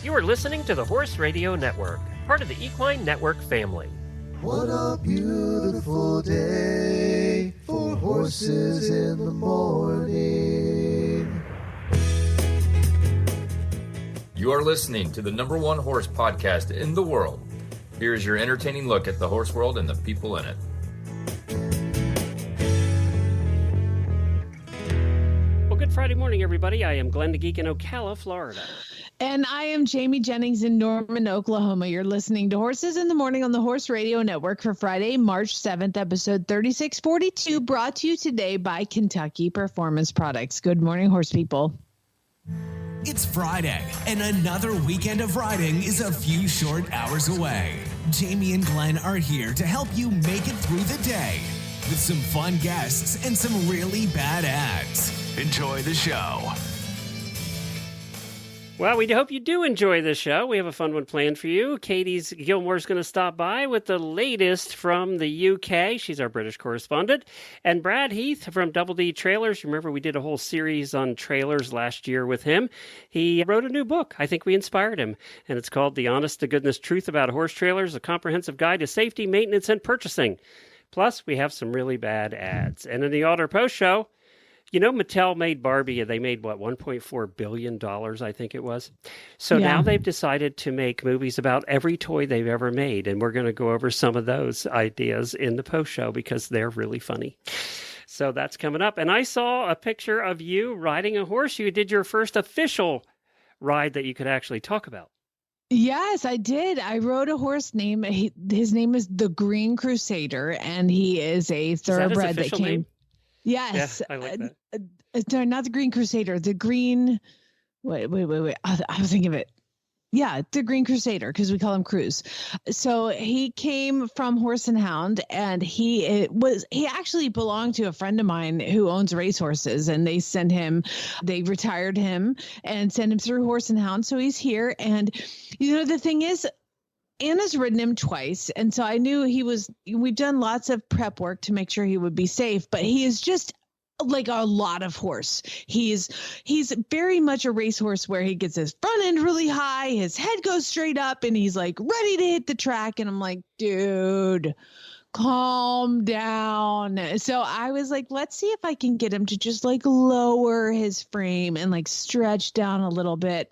You are listening to the Horse Radio Network, part of the Equine Network family. What a beautiful day for horses in the morning. You are listening to the #1 horse podcast in the world. Here is your entertaining look at the horse world and the people in it. Well, good Friday morning, everybody. I am Glenn the Geek in Ocala, Florida. And I am Jamie Jennings in Norman, Oklahoma. You're listening to Horses in the Morning on the Horse Radio Network for Friday, March 7th, episode 3642, brought to you today by Kentucky Performance Products. Good morning, horse people. It's Friday, and another weekend of riding is a few short hours away. Jamie and Glenn are here to help you make it through the day with some fun guests and some really bad ads. Enjoy the show. Well, we hope you do enjoy the show. We have a fun one planned for you. Katie's Gilmour's going to stop by with the latest from the UK. She's our British correspondent. And Brad Heath from Double D Trailers. Remember, we did a whole series on trailers last year with him. He wrote a new book. I think we inspired him. And it's called The Honest to Goodness Truth About Horse Trailers, a comprehensive guide to safety, maintenance, and purchasing. Plus, we have some really bad ads. And in the Auditor Post Show, you know, Mattel made Barbie, and they made, what, $1.4 billion, I think it was. So now they've decided to make movies about every toy they've ever made, and we're going to go over some of those ideas in the post show because they're really funny. So that's coming up. And I saw a picture of you riding a horse. You did your first official ride that you could actually talk about. Yes, I did. I rode a horse named, his name is the Green Crusader, and he is a thoroughbred that came. Name? Yes. Yeah, I like that. No, not the Green Crusader. The Green. Wait. I was thinking of it. Yeah, the Green Crusader, because we call him Cruz. So he came from Horse and Hound, and he actually belonged to a friend of mine who owns racehorses, and they retired him and sent him through Horse and Hound. So he's here. And, you know, the thing is, Anna's ridden him twice, and so I knew we've done lots of prep work to make sure he would be safe, but he is just like a lot of horse. He's very much a racehorse where he gets his front end really high, his head goes straight up, and he's like ready to hit the track. And I'm like, dude, calm down. So I was like, let's see if I can get him to just like lower his frame and like stretch down a little bit.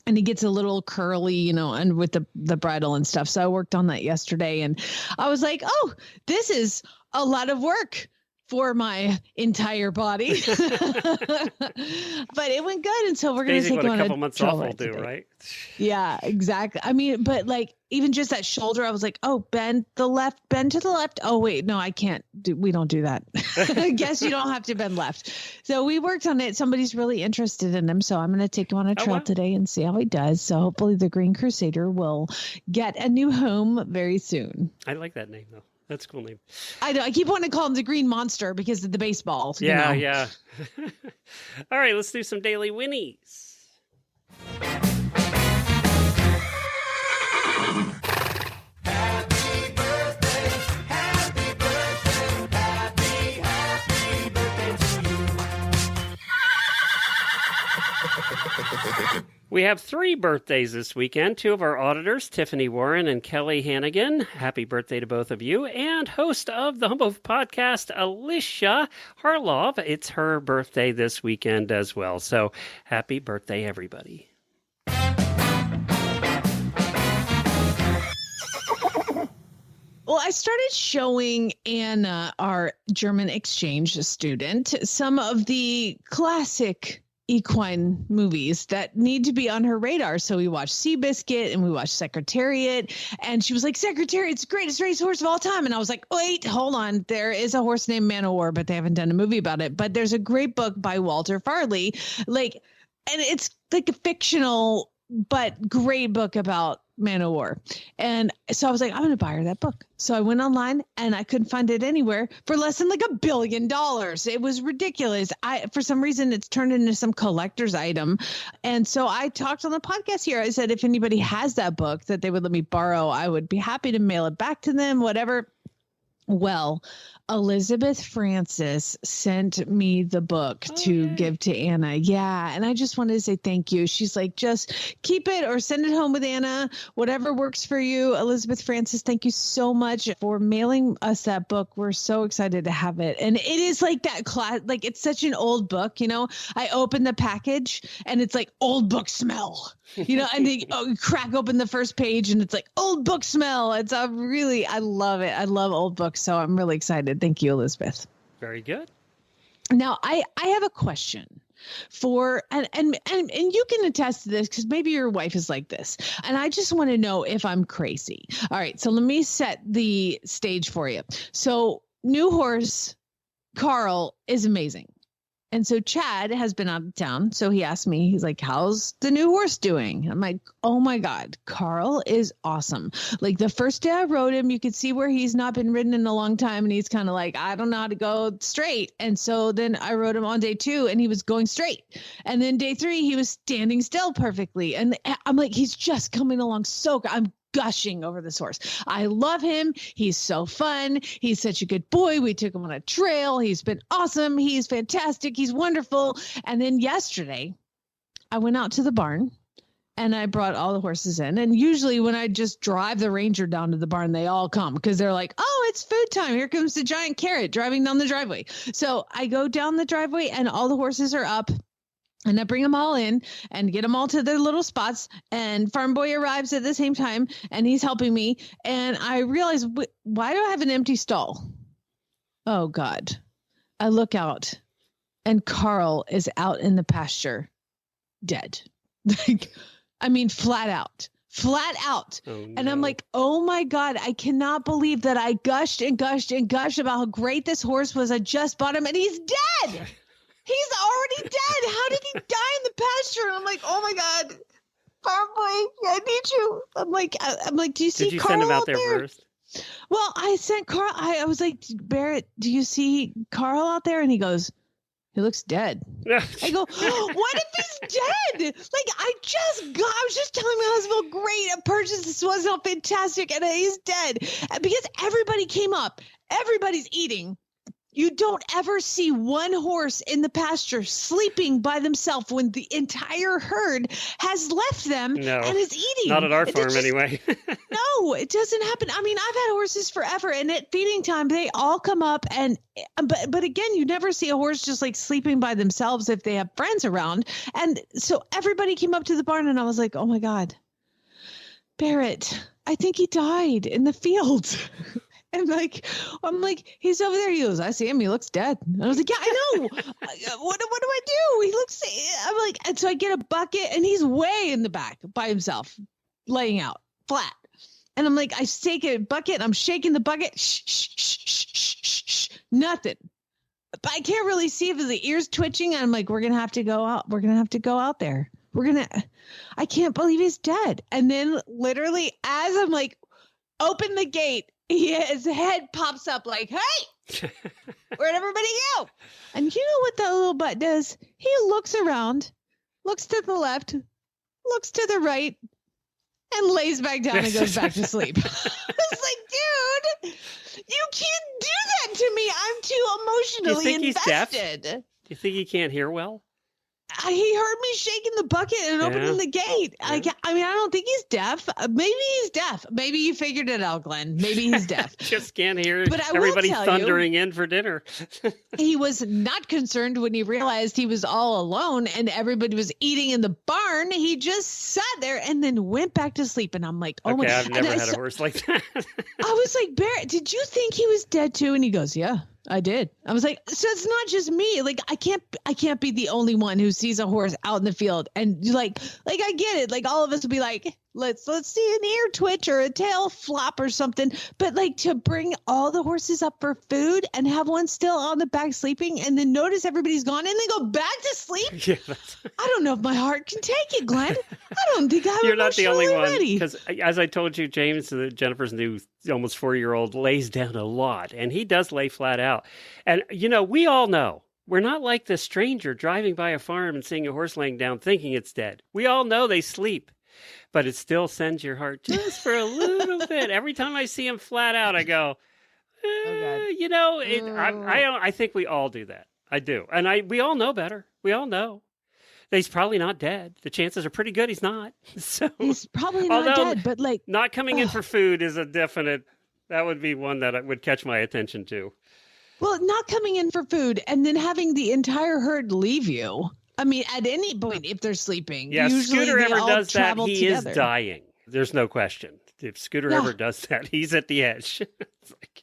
And he gets a little curly, you know, and with the bridle and stuff. So I worked on that yesterday, and I was like, oh, this is a lot of work for my entire body. But it went good. And so we're going to take a couple months off will do, right? Yeah, exactly. I mean, but like even just that shoulder, I was like, oh, bend to the left. Oh, wait, no, I can't we don't do that. I guess you don't have to bend left. So we worked on it. Somebody's really interested in him. So I'm going to take him on a trail today and see how he does. So hopefully the Green Crusader will get a new home very soon. I like that name, though. That's a cool name. I know. I keep wanting to call him the Green Monster because of the baseball. Yeah, yeah. All right, let's do some daily Whinnies. Happy birthday, happy birthday, happy birthday to you. We have 3 birthdays this weekend. 2 of our auditors, Tiffany Warren and Kelly Hannigan. Happy birthday to both of you. And host of the Humble Podcast, Alicia Harlov. It's her birthday this weekend as well. So happy birthday, everybody. Well, I started showing Anna, our German exchange student, some of the classic equine movies that need to be on her radar. So we watched Seabiscuit and we watched Secretariat, and she was like, Secretariat's the greatest racehorse of all time. And I was like, wait, hold on. There is a horse named Man o' War, but they haven't done a movie about it. But there's a great book by Walter Farley, and it's like a fictional but great book about Man o' War. And so I was like, I'm going to buy her that book. So I went online and I couldn't find it anywhere for less than like $1 billion. It was ridiculous. For some reason, it's turned into some collector's item. And so I talked on the podcast here. I said, if anybody has that book that they would let me borrow, I would be happy to mail it back to them, whatever. Well, Elizabeth Francis sent me the book to give to Anna. Yeah. And I just wanted to say thank you. She's like, just keep it or send it home with Anna, whatever works for you. Elizabeth Francis, thank you so much for mailing us that book. We're so excited to have it. And it is like that class, like it's such an old book, you know, I open the package and it's like old book smell, you know, and they crack open the first page and it's like old book smell. It's I love it. I love old books. So I'm really excited. Thank you, Elizabeth. Very good. Now, I have a question for, and you can attest to this because maybe your wife is like this. And I just want to know if I'm crazy. All right. So let me set the stage for you. So new horse, Carl, is amazing. And so Chad has been out of town. So he asked me, he's like, how's the new horse doing? I'm like, oh my God, Carl is awesome. Like the first day I rode him, you could see where he's not been ridden in a long time. And he's kind of like, I don't know how to go straight. And so then I rode him on day 2 and he was going straight. And then day 3, he was standing still perfectly. And I'm like, he's just coming along so good. I'm gushing over this horse. I love him. He's so fun. He's such a good boy. We took him on a trail. He's been awesome. He's fantastic. He's wonderful. And then yesterday I went out to the barn and I brought all the horses in. And usually when I just drive the Ranger down to the barn, they all come because they're like, oh, it's food time. Here comes the giant carrot driving down the driveway. So I go down the driveway and all the horses are up. And I bring them all in and get them all to their little spots. And Farm Boy arrives at the same time and he's helping me. And I realize, why do I have an empty stall? Oh, God. I look out and Carl is out in the pasture, dead. Like, I mean, flat out. Oh, And I'm like, oh my God, I cannot believe that I gushed and gushed and gushed about how great this horse was. I just bought him and he's dead. He's already dead. How did he die in the pasture? And I'm like, oh my God, Farm Boy, I need you. I'm like, do you see Did you Carl send him out out there first? Well, I sent Carl. I was like, Barrett, do you see Carl out there? And he goes, he looks dead. I go, what if he's dead? Like, I was just telling my husband how great a purchase this was, how fantastic, and he's dead. Because everybody came up, everybody's eating. You don't ever see one horse in the pasture sleeping by themselves when the entire herd has left them and is eating. Not at our farm anyway. No, it doesn't happen. I mean, I've had horses forever, and at feeding time, they all come up. But again, you never see a horse just like sleeping by themselves if they have friends around. And so everybody came up to the barn, and I was like, oh my God, Barrett, I think he died in the field. And I'm like, he's over there. He goes, I see him. He looks dead. And I was like, yeah, I know. What do I do? He looks, I'm like, and so I get a bucket and he's way in the back by himself, laying out flat. And I'm like, I take a bucket. I'm shaking the bucket. Shh, shh, shh, shh, shh, shh, shh. Nothing. But I can't really see if the ear's twitching. And I'm like, we're going to have to go out. We're going to have to go out there. I can't believe he's dead. And then literally as I'm like, open the gate, his head pops up like, hey, where'd everybody go? And you know what that little butt does? He looks around, looks to the left, looks to the right, and lays back down and goes back to sleep. I was like, dude, you can't do that to me. I'm too emotionally invested. Do you think he can't hear well? He heard me shaking the bucket and opening the gate. Yeah. I mean, I don't think he's deaf. Maybe he's deaf. Maybe you figured it out, Glenn. Maybe he's deaf. Just can't hear everybody thundering in for dinner. He was not concerned when he realized he was all alone and everybody was eating in the barn. He just sat there and then went back to sleep. And I'm like, oh my God. I've never had a horse like that. I was like, Barrett, did you think he was dead too? And he goes, yeah. I did. I was like, so it's not just me. Like, I can't be the only one who sees a horse out in the field. And like I get it. Like all of us would be like, let's see an ear twitch or a tail flop or something. But like to bring all the horses up for food and have one still on the back sleeping and then notice everybody's gone and then go back to sleep. Yeah, I don't know if my heart can take it, Glenn. I don't think I'm You're not the only one. Ready. Because as I told you, James, Jennifer's new almost 4-year-old lays down a lot and he does lay flat out. And, you know, we all know we're not like the stranger driving by a farm and seeing a horse laying down thinking it's dead. We all know they sleep. But it still sends your heart just for a little bit. Every time I see him flat out, I go, You know, I think we all do that. I do. And we all know better. We all know. He's probably not dead. The chances are pretty good he's not. So He's probably not dead, but like not coming in for food is a definite. That would be one that would catch my attention too. Well, not coming in for food and then having the entire herd leave you. I mean, at any point, if they're sleeping. Yeah, usually Scooter they ever all does that, travel he together. is dying. There's no question. If Scooter ever does that, he's at the edge.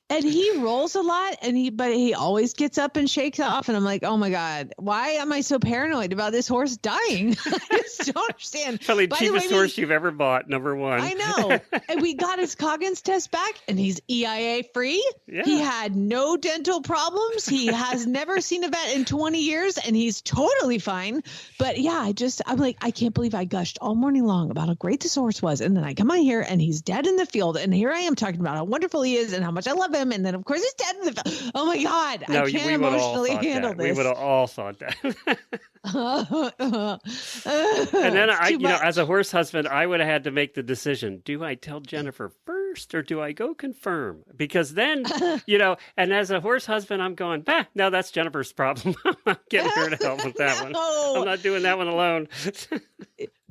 And he rolls a lot, but he always gets up and shakes off. And I'm like, oh my God, why am I so paranoid about this horse dying? I just don't understand. Probably the cheapest horse you've ever bought, number one. I know. And we got his Coggins test back, and he's EIA free. Yeah. He had no dental problems. He has never seen a vet in 20 years, and he's totally fine. But yeah, I'm like, I can't believe I gushed all morning long about how great this horse was. And then I come on here, and he's dead in the field. And here I am talking about how wonderful he is and how much I love him. And then, of course, he's dead in the field. Oh my God. No, I can't we would emotionally all thought handle that. this. We would have all thought that. And then as a horse husband, I would have had to make the decision. Do I tell Jennifer first or do I go confirm? Because then, and as a horse husband, I'm going, no, that's Jennifer's problem. I'm not getting her to help with that one. I'm not doing that one alone.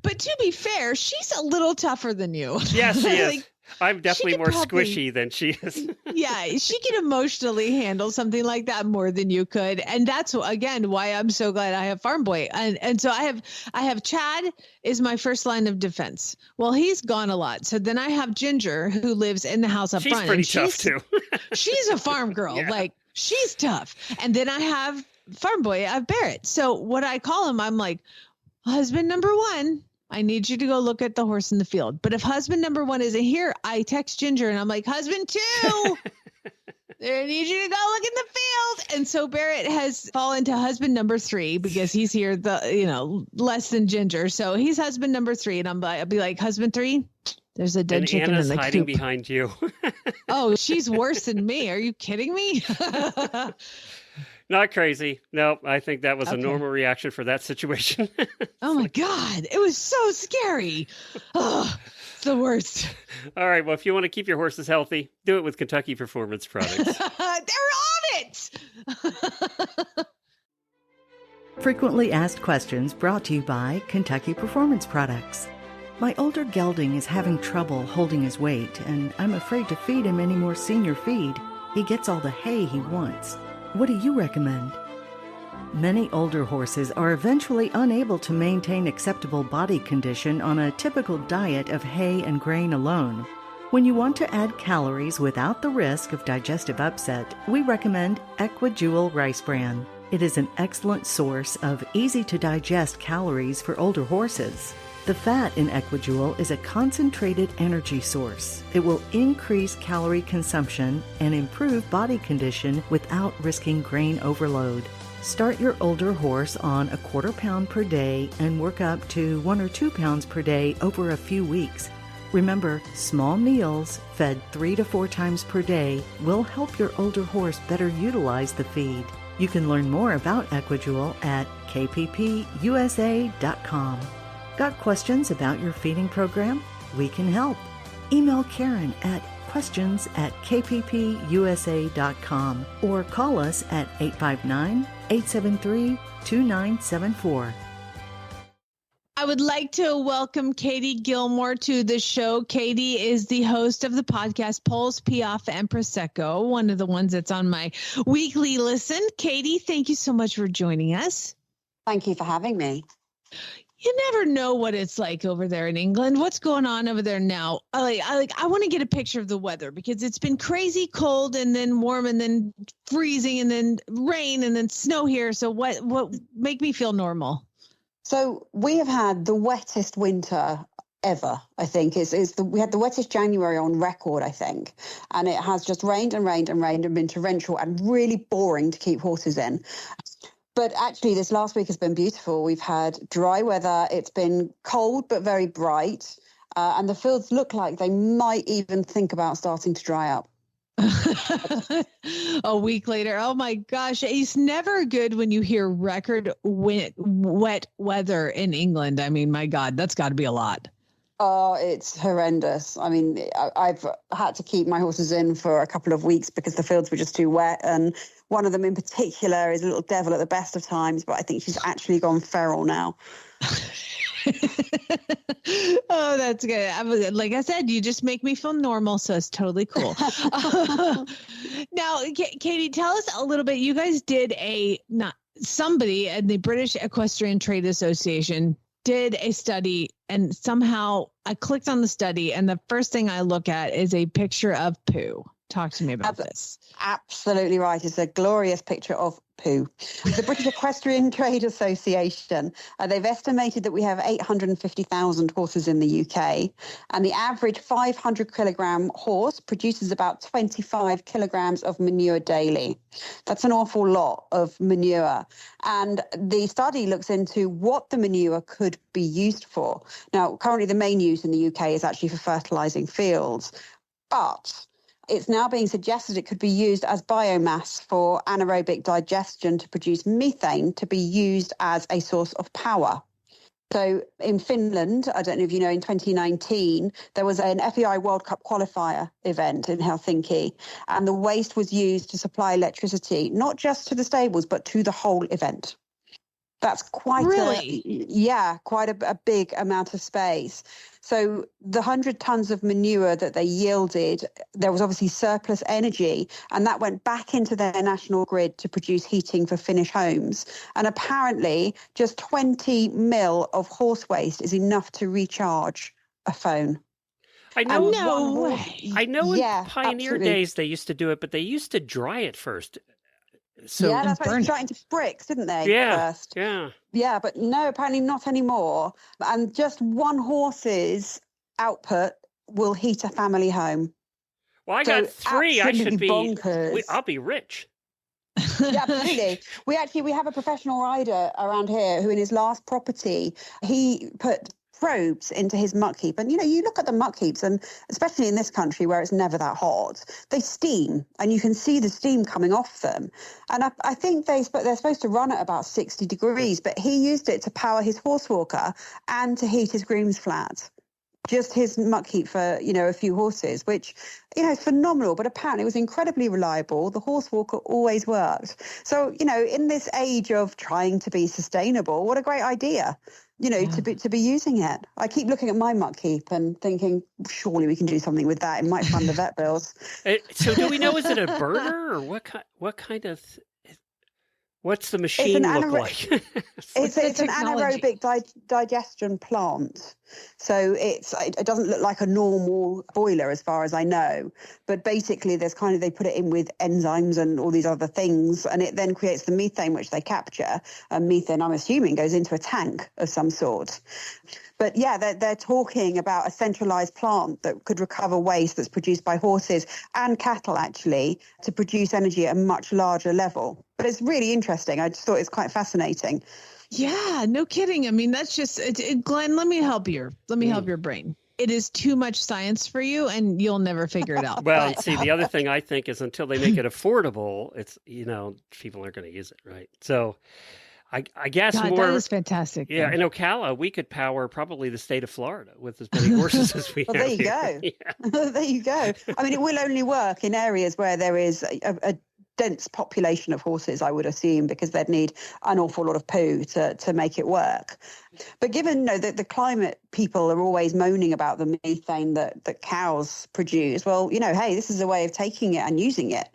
But to be fair, she's a little tougher than you. Yes, she is. Like, I'm definitely more squishy than she is. Yeah, she can emotionally handle something like that more than you could. And that's, again, why I'm so glad I have Farm Boy. And so I have Chad is my first line of defense. Well, he's gone a lot. So then I have Ginger, who lives in the house up front. She's pretty tough, too. She's a farm girl. Yeah. Like, she's tough. And then I have Farm Boy, I have Barrett. So what I call him, I'm like, husband number one, I need you to go look at the horse in the field. But if husband number one isn't here, I text Ginger and I'm like, husband two, I need you to go look in the field. And so Barrett has fallen to husband number three because he's here, less than Ginger. So he's husband number three. And I'll be like, husband three, there's a dead chicken Anna's in the hiding coop. behind you. Oh, she's worse than me. Are you kidding me? Not crazy. No, I think that was a normal reaction for that situation. Oh my God. It was so scary. Oh, it's the worst. All right. Well, if you want to keep your horses healthy, do it with Kentucky Performance Products. They're on it. Frequently asked questions brought to you by Kentucky Performance Products. My older gelding is having trouble holding his weight, and I'm afraid to feed him any more senior feed. He gets all the hay he wants. What do you recommend? Many older horses are eventually unable to maintain acceptable body condition on a typical diet of hay and grain alone. When you want to add calories without the risk of digestive upset, we recommend EquiJewel Rice Bran. It is an excellent source of easy-to-digest calories for older horses. The fat in EquiJewel is a concentrated energy source. It will increase calorie consumption and improve body condition without risking grain overload. Start your older horse on 1/4 pound per day and work up to 1 or 2 pounds per day over a few weeks. Remember, small meals fed 3 to 4 times per day will help your older horse better utilize the feed. You can learn more about EquiJewel at kppusa.com. Got questions about your feeding program? We can help. Email Karen at questions@kppusa.com or call us at 859-873-2974. I would like to welcome Katie Gilmour to the show. Katie is the host of the podcast Pulse, Piaffe, and Prosecco, one of the ones that's on my weekly listen. Katie, thank you so much for joining us. Thank you for having me. You never know what it's like over there in England. What's going on over there now? I want to get a picture of the weather because it's been crazy cold and then warm and then freezing and then rain and then snow here. So what make me feel normal? So we have had the wettest winter ever, I think. We had the wettest January on record, I think. And it has just rained and rained and rained and been torrential and really boring to keep horses in. But actually, this last week has been beautiful. We've had dry weather. It's been cold, but very bright. And the fields look like they might even think about starting to dry up. A week later. Oh, my gosh. It's never good when you hear record wet weather in England. I mean, my God, that's got to be a lot. Oh, it's horrendous. I mean, I've had to keep my horses in for a couple of weeks because the fields were just too wet. And one of them in particular is a little devil at the best of times, but I think she's actually gone feral now. Oh, that's good. Like I said, you just make me feel normal, so it's totally cool. Now, Katie, tell us a little bit. You guys did somebody at the British Equestrian Trade Association did a study, and somehow I clicked on the study, and the first thing I look at is a picture of poo. Talk to me about this. Absolutely right. It's a glorious picture of poo. The British Equestrian Trade Association, they've estimated that we have 850,000 horses in the UK, and the average 500 kilogram horse produces about 25 kilograms of manure daily. That's an awful lot of manure. And the study looks into what the manure could be used for. Now, currently the main use in the UK is actually for fertilizing fields, but it's now being suggested it could be used as biomass for anaerobic digestion to produce methane to be used as a source of power. So in Finland, I don't know if you know, in 2019, there was an FEI World Cup qualifier event in Helsinki, and the waste was used to supply electricity, not just to the stables, but to the whole event. That's quite quite a big amount of space. So the 100 tons of manure that they yielded, there was obviously surplus energy, and that went back into their national grid to produce heating for Finnish homes. And apparently just 20 mil of horse waste is enough to recharge a phone. I know. I know in pioneer days they used to do it, but they used to dry it first. So yeah, that's why they shot into bricks, didn't they? Yeah, first? yeah, but no, apparently not anymore. And just one horse's output will heat a family home. Well, I got 3. I should be bonkers. I'll be rich. Yeah, absolutely. We have a professional rider around here who, in his last property, he put probes into his muck heap. And, you look at the muck heaps, and especially in this country where it's never that hot, they steam, and you can see the steam coming off them. And I think they're supposed to run at about 60 degrees, but he used it to power his horse walker and to heat his groom's flat. Just his muck heap for, a few horses, which, is phenomenal. But apparently it was incredibly reliable. The horse walker always worked. So, in this age of trying to be sustainable, what a great idea. To be using it. I keep looking at my muck heap and thinking, surely we can do something with that. It might fund the vet bills. So do we know, is it a burner or what kind of, what's the machine look like? It's an anaerobic digestion plant. So it doesn't look like a normal boiler as far as I know. But basically they put it in with enzymes and all these other things, and it then creates the methane which they capture. And methane, I'm assuming, goes into a tank of some sort. But yeah, they're talking about a centralized plant that could recover waste that's produced by horses and cattle, actually, to produce energy at a much larger level. But it's really interesting. I just thought it's quite fascinating. Yeah, no kidding. I mean, that's just Glenn, let me help your brain. It is too much science for you, and you'll never figure it out. Well, see, the other thing I think is until they make it affordable, it's, people aren't going to use it, right? So I guess God, more. That is fantastic. Yeah, in Ocala, we could power probably the state of Florida with as many horses as we have. There you here. go. Yeah. There you go. I mean, it will only work in areas where there is a dense population of horses, I would assume, because they'd need an awful lot of poo to make it work. But given that the climate people are always moaning about the methane that cows produce, well, hey, this is a way of taking it and using it.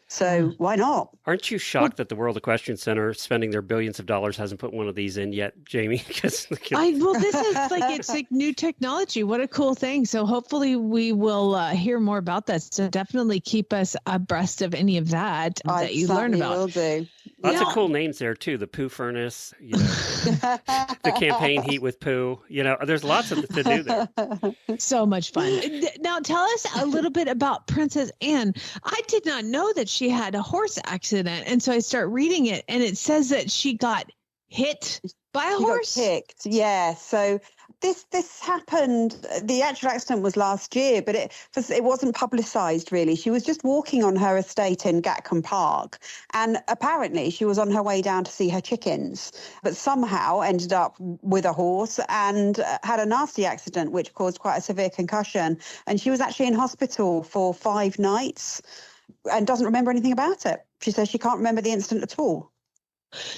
So why not? Aren't you shocked that the World Equestrian Center, spending their billions of dollars, hasn't put one of these in yet, Jamie? This is it's like new technology. What a cool thing. So hopefully we will hear more about that. So definitely keep us abreast of any of that you learn about. Will do. Lots of cool names there too. The poo furnace, the campaign heat with poo. There's lots to do there. So much fun. Now tell us a little bit about Princess Anne. I did not know that she had a horse accident, and so I start reading it, and it says that she got hit by a horse. Got kicked, yeah. So this happened. The actual accident was last year, but it wasn't publicised really. She was just walking on her estate in Gatcombe Park, and apparently she was on her way down to see her chickens, but somehow ended up with a horse and had a nasty accident, which caused quite a severe concussion. And she was actually in hospital for 5 nights and doesn't remember anything about it. She says she can't remember the incident at all.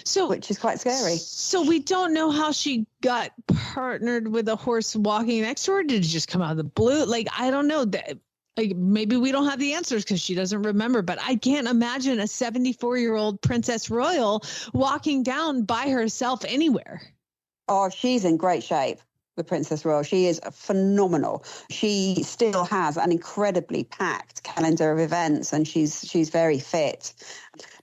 So, which is quite scary. So we don't know how she got partnered with a horse walking next to her. Did it just come out of the blue? Like, I don't know. Like, maybe we don't have the answers because she doesn't remember. But I can't imagine a 74-year-old Princess Royal walking down by herself anywhere. Oh, she's in great shape. The Princess Royal. She is phenomenal. She still has an incredibly packed calendar of events, and she's very fit.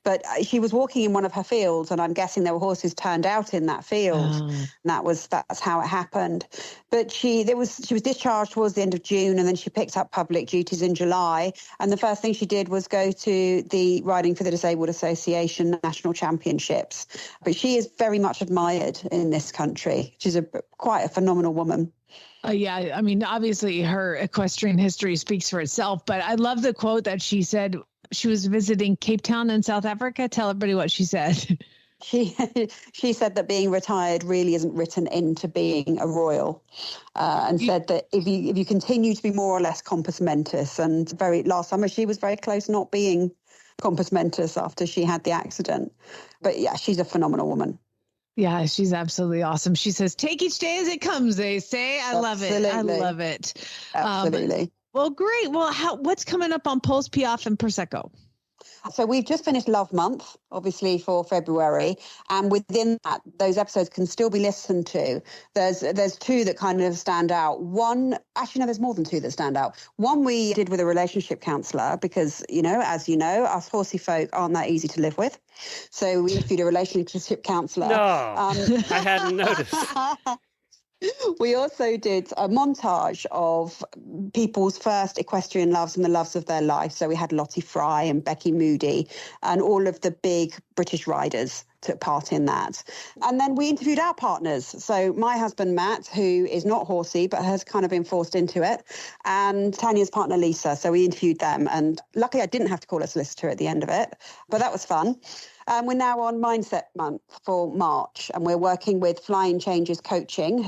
But she was walking in one of her fields, and I'm guessing there were horses turned out in that field. And that's how it happened. But she was discharged towards the end of June, and then she picked up public duties in July. And the first thing she did was go to the Riding for the Disabled Association National Championships. But she is very much admired in this country. She's quite a phenomenal woman. Yeah, I mean, obviously her equestrian history speaks for itself, but I love the quote that she said she was visiting Cape Town in South Africa. Tell everybody what she said. She said that being retired really isn't written into being a royal, and said that if you continue to be more or less compos mentis, and last summer she was very close not being compos mentis after she had the accident. But yeah, she's a phenomenal woman. Yeah, she's absolutely awesome. She says, take each day as it comes, they say. I love it. I love it. Absolutely. Well, great. Well, what's coming up on Poles, Piaf, and Prosecco? So we've just finished Love Month, obviously, for February. And within that, those episodes can still be listened to. There's 2 that kind of stand out. There's more than 2 that stand out. One we did with a relationship counsellor because, as you know, us horsey folk aren't that easy to live with. So we interviewed a relationship counsellor. No, I hadn't noticed. We also did a montage of people's first equestrian loves and the loves of their life. So we had Lottie Fry and Becky Moody and all of the big British riders took part in that. And then we interviewed our partners. So my husband, Matt, who is not horsey, but has kind of been forced into it, and Tanya's partner, Lisa. So we interviewed them. And luckily I didn't have to call a solicitor at the end of it, but that was fun. We're now on Mindset Month for March, and we're working with Flying Changes Coaching,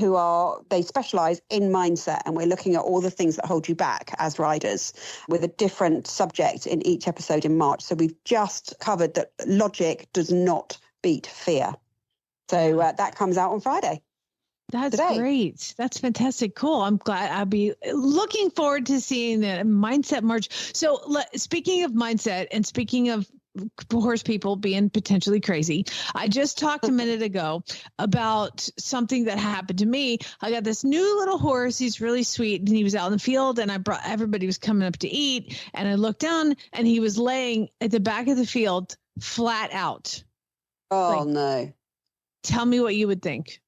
they specialise in mindset, and we're looking at all the things that hold you back as riders with a different subject in each episode in March. So we've just covered that logic does not beat fear. So that comes out on Friday. That's today. Great. That's fantastic. Cool. I'm glad. I'll be looking forward to seeing the Mindset March. So speaking of mindset and speaking of horse people being potentially crazy, I just talked a minute ago about something that happened to me. I got this new little horse. He's really sweet, and he was out in the field, and everybody was coming up to eat, and I looked down, and he was laying at the back of the field flat out. Oh, no. Tell me what you would think.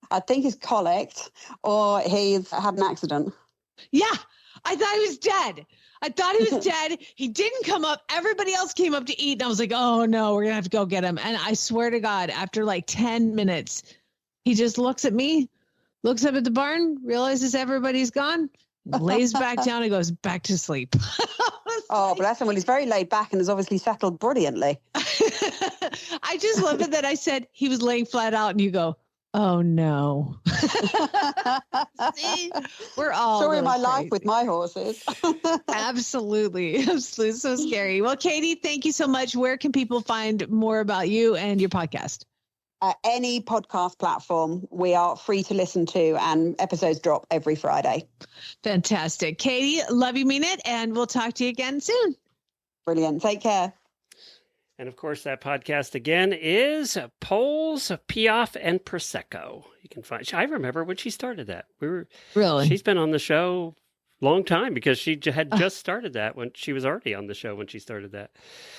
I think he's colicked or he's had an accident. Yeah, I thought he was dead. He didn't come up. Everybody else came up to eat. And I was like, oh, no, we're going to have to go get him. And I swear to God, after like 10 minutes, he just looks at me, looks up at the barn, realizes everybody's gone, lays back down and goes back to sleep. Oh, bless him. Well, he's very laid back and has obviously settled brilliantly. I just love it that I said he was laying flat out and you go, oh, no. See, we're all story of my crazy. life with my horses. Absolutely. Absolutely. So scary. Well, Katie, thank you so much. Where can people find more about you and your podcast? Any podcast platform. We are free to listen to, and episodes drop every Friday. Fantastic. Katie, love you, mean it, and we'll talk to you again soon. Brilliant. Take care. And of course, that podcast again is Poles, Piaf, and Prosecco. You can find. I remember when she started that. Really. She's been on the show long time because she had just started that when she was already on the show when she started that.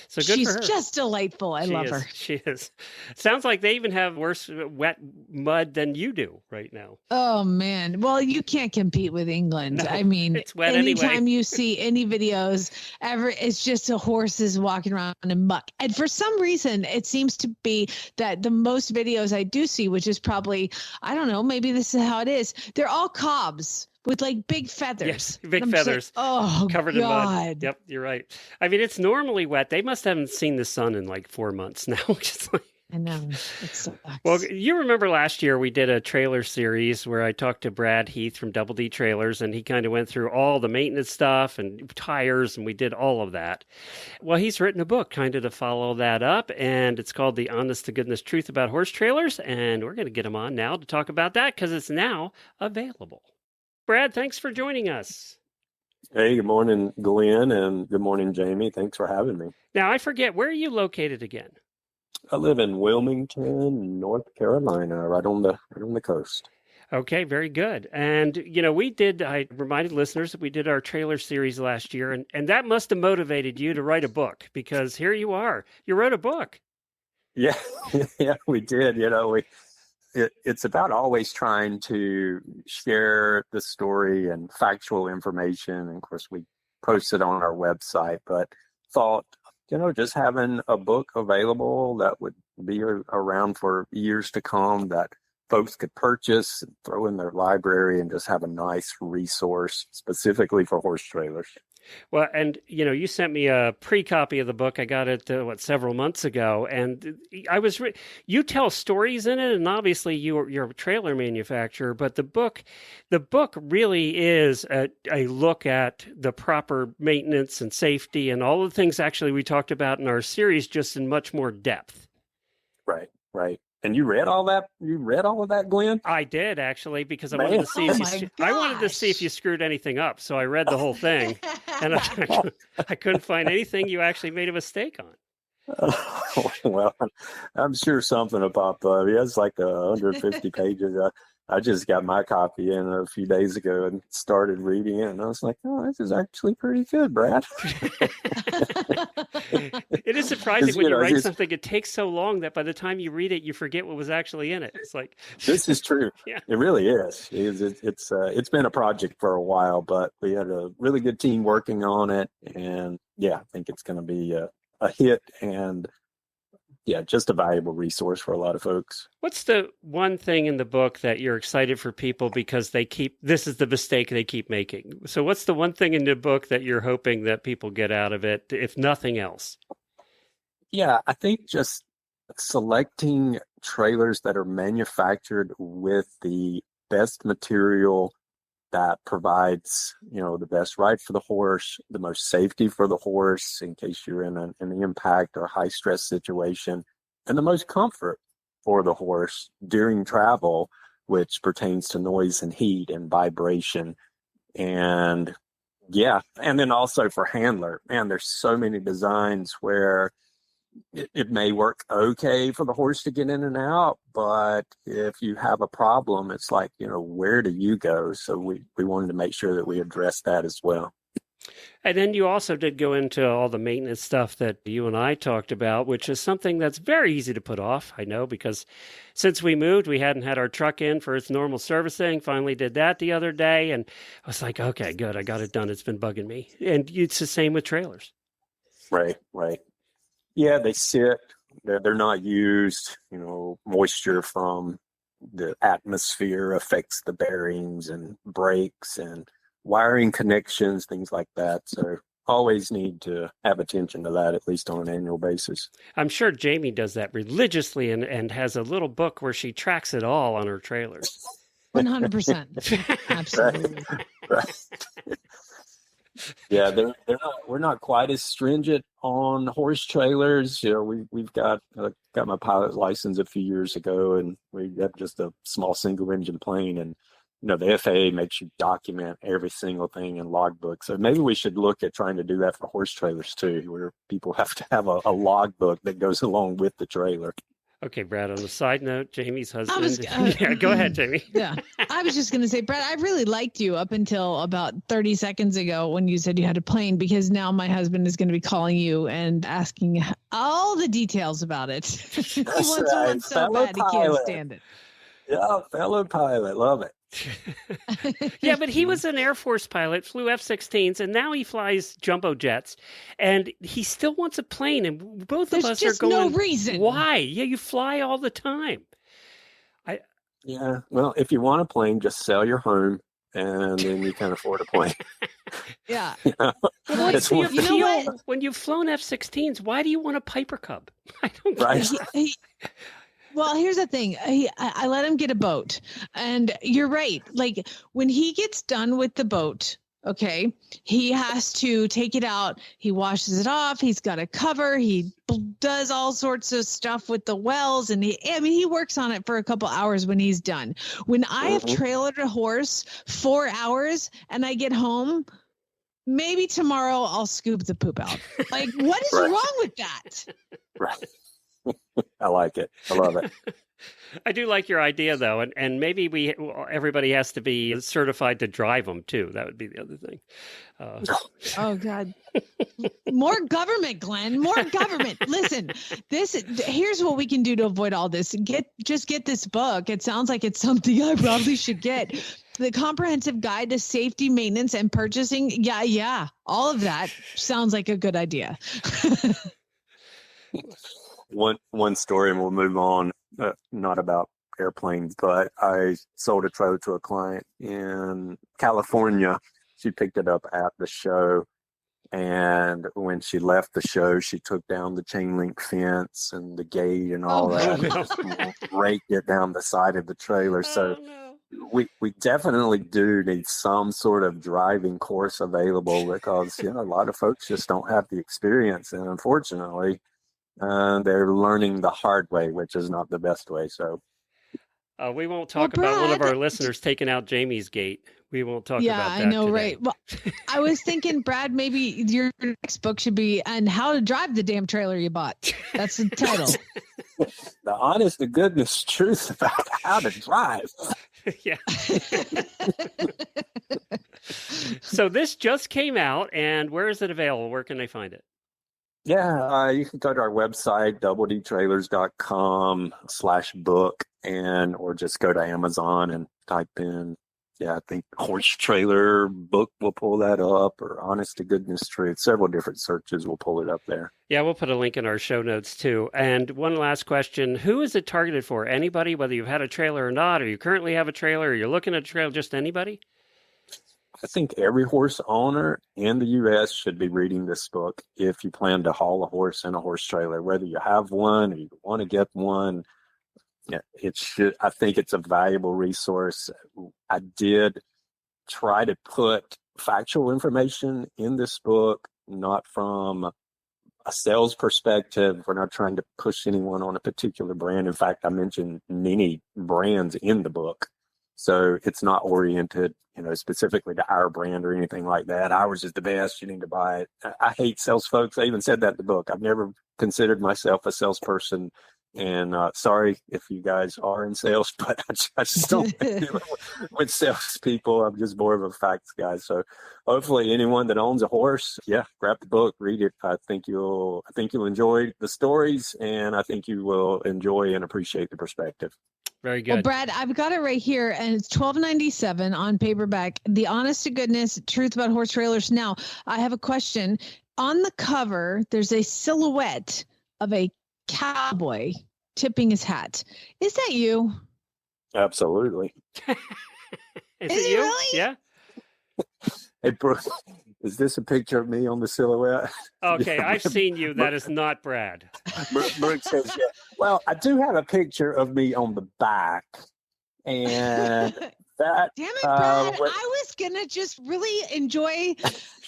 So good She's for her. just delightful. I She love is. her. She is. Sounds like they even have worse wet mud than you do right now. Oh man. Well, you can't compete with England. No, I mean, it's wet anytime anyway. you see any videos ever, it's just a horses walking around in muck. And for some reason, it seems to be that the most videos I do see, which is probably, I don't know, maybe this is how it is. They're all cobs with like big feathers. Yes, big And I'm just like, feathers. oh, Covered in mud. God. Yep, you're right. I mean, it's normally wet. They must haven't seen the sun in like 4 months now. Which is like, I know. It sucks. well, you remember last year we did a trailer series where I talked to Brad Heath from Double D Trailers, and he kind of went through all the maintenance stuff and tires, and we did all of that. Well, he's written a book kind of to follow that up, and it's called The Honest to Goodness Truth About Horse Trailers, and we're going to get him on now to talk about that because it's now available. Brad, thanks for joining us. Hey, good morning, Glenn, and good morning, Jamie. Thanks for having me. Now, I forget, where are you located again? I live in Wilmington, North Carolina, right on the coast. Okay, very good. And, I reminded listeners that we did our trailer series last year, and that must have motivated you to write a book because here you are. You wrote a book. Yeah, yeah, we did. It's about always trying to share the story and factual information. And of course, we post it on our website, but thought, just having a book available that would be around for years to come that folks could purchase, and throw in their library, and just have a nice resource specifically for horse trailers. Well, and, you sent me a pre-copy of the book. I got it, several months ago. And you tell stories in it, and obviously you're a trailer manufacturer, but the book really is a look at the proper maintenance and safety and all the things actually we talked about in our series, just in much more depth. Right. And you read all that? You read all of that, Glenn? I did, actually, because I Man. wanted to see Oh I wanted to see if you screwed anything up. So I read the whole thing, and I couldn't find anything you actually made a mistake on. Well, I'm sure something will pop up. Yeah, it's like 150 pages. I just got my copy in a few days ago and started reading it, and I was like, "Oh, this is actually pretty good, Brad." It is surprising when you write something. It takes so long that by the time you read it, you forget what was actually in it. It's like this is true. Yeah. It really is. It's been a project for a while, but we had a really good team working on it, and yeah, I think it's going to be a hit, and yeah, just a valuable resource for a lot of folks. What's the one thing in the book that you're excited for people because this is the mistake they keep making? So what's the one thing in the book that you're hoping that people get out of it, if nothing else? Yeah, I think just selecting trailers that are manufactured with the best material that provides, the best ride for the horse, the most safety for the horse in case you're in an impact or high stress situation, and the most comfort for the horse during travel, which pertains to noise and heat and vibration. And yeah, and then also for handler, man, there's so many designs where it may work okay for the horse to get in and out, but if you have a problem, it's like, where do you go? So we wanted to make sure that we address that as well. And then you also did go into all the maintenance stuff that you and I talked about, which is something that's very easy to put off. I know, because since we moved, we hadn't had our truck in for its normal servicing. Finally did that the other day. And I was like, okay, good. I got it done. It's been bugging me. And it's the same with trailers. Right. Yeah, they sit. They're not used. Moisture from the atmosphere affects the bearings and brakes and wiring connections, things like that. So always need to have attention to that, at least on an annual basis. I'm sure Jamie does that religiously and has a little book where she tracks it all on her trailers. 100%. Absolutely. Right. Yeah, we're not quite as stringent on horse trailers. We've got my pilot license a few years ago, and we have just a small single engine plane, and the FAA makes you document every single thing in logbook. So maybe we should look at trying to do that for horse trailers too, where people have to have a logbook that goes along with the trailer. Okay, Brad, on a side note, Jamie's husband. was- yeah, go ahead, Jamie. Yeah. I was just going to say, Brad, I really liked you up until about 30 seconds ago when you said you had a plane, because now my husband is going to be calling you and asking all the details about it. He That's wants right. one so Fellow bad he can't pilot. stand it. Yeah, fellow pilot. Love it. Yeah, but he was an Air Force pilot, flew F-16s, and now he flies jumbo jets, and he still wants a plane. And both There's of us just are going, no reason. why? Yeah, you fly all the time. Yeah. Well, if you want a plane, just sell your home and then you can afford a plane. Yeah. You know? Well, It's so one you thing. You know what? when you've flown F-16s, why do you want a Piper Cub? I don't Right. Well, here's the thing. I let him get a boat, and you're right. Like when he gets done with the boat, okay, he has to take it out. He washes it off. He's got a cover. He does all sorts of stuff with the wells, and he works on it for a couple hours when he's done. When I have trailered a horse 4 hours and I get home, maybe tomorrow I'll scoop the poop out. Like, what is Right. wrong with that? Right. I like it. I love it. I do like your idea, though, and maybe everybody has to be certified to drive them too. That would be the other thing. Oh God, more government, Glenn, more government. Listen, here's what we can do to avoid all this. Just get this book. It sounds like it's something I probably should get. The Comprehensive Guide to Safety, Maintenance, and Purchasing. Yeah. All of that sounds like a good idea. One story, and we'll move on. Not about airplanes, but I sold a trailer to a client in California. She picked it up at the show, and when she left the show, she took down the chain link fence and the gate and all that, and just raked it down the side of the trailer. So we definitely do need some sort of driving course available, because a lot of folks just don't have the experience, and unfortunately, they're learning the hard way, which is not the best way. So we won't talk about one of Brad, our listeners taking out Jamie's gate. We won't talk yeah, about that I know, today. right? Well, I was thinking, Brad, maybe your next book should be "And How to Drive the Damn Trailer You Bought." That's the title. the honest to goodness truth about how to drive. Yeah. So this just came out, and where is it available? Where can they find it? Yeah, you can go to our website, doubledtrailers.com/book, or just go to Amazon and type in, I think horse trailer book will pull that up, or honest to goodness truth. Several different searches will pull it up there. Yeah, we'll put a link in our show notes too. And one last question. Who is it targeted for? Anybody, whether you've had a trailer or not, or you currently have a trailer, or you're looking at a trailer, just anybody? I think every horse owner in the U.S. should be reading this book if you plan to haul a horse in a horse trailer, whether you have one or you want to get one. Yeah, I think it's a valuable resource. I did try to put factual information in this book, not from a sales perspective. We're not trying to push anyone on a particular brand. In fact, I mentioned many brands in the book. So it's not oriented, specifically to our brand or anything like that. Ours is the best. You need to buy it. I hate sales folks. I even said that in the book. I've never considered myself a salesperson. And sorry if you guys are in sales, but I just don't deal with salespeople. I'm just more of a facts guy. So hopefully anyone that owns a horse, grab the book, read it. I think you'll enjoy the stories, and I think you will enjoy and appreciate the perspective. Very good. Well, Brad, I've got it right here, and it's $12.97 on paperback. The honest to goodness truth about horse trailers. Now, I have a question. On the cover, there's a silhouette of a cowboy tipping his hat. Is that you? Absolutely. Is Is it it you? really? Yeah. Hey, Brooke, is this a picture of me on the silhouette? Okay, Yeah. I've seen you. That is not Brad. Brooke says, yeah. Well, I do have a picture of me on the back, and that. Damn it, Brad. what- I was going to just really enjoy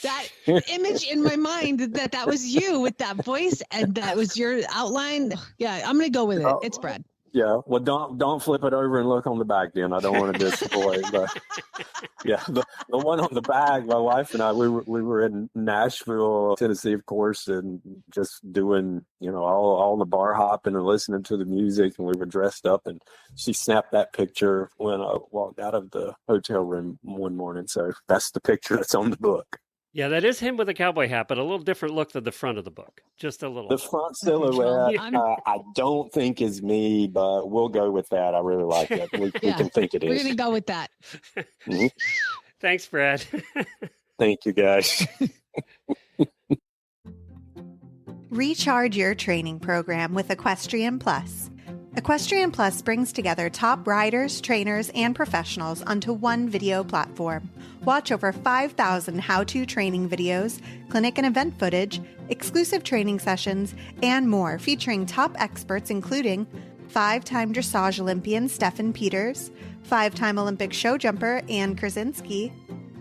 that image in my mind that was you with that voice and that was your outline. Yeah, I'm going to go with it. It's Brad. Yeah, well, don't flip it over and look on the back. Then I don't want to disappoint. But yeah, the one on the back, my wife and I, we were in Nashville, Tennessee, of course, and just doing all the bar hopping and listening to the music, and we were dressed up. And she snapped that picture when I walked out of the hotel room one morning. So that's the picture that's on the book. Yeah, that is him with a cowboy hat, but a little different look than the front of the book. Just a little. The front silhouette, I don't think is me, but we'll go with that. I really like that. We can think it is. We're going to go with that. Mm-hmm. Thanks, Brad. Thank you, guys. Recharge your training program with Equestrian Plus. Equestrian Plus brings together top riders, trainers, and professionals onto one video platform. Watch over 5,000 how-to training videos, clinic and event footage, exclusive training sessions, and more featuring top experts including 5-time dressage Olympian Stefan Peters, 5-time Olympic show jumper Ann Krasinski,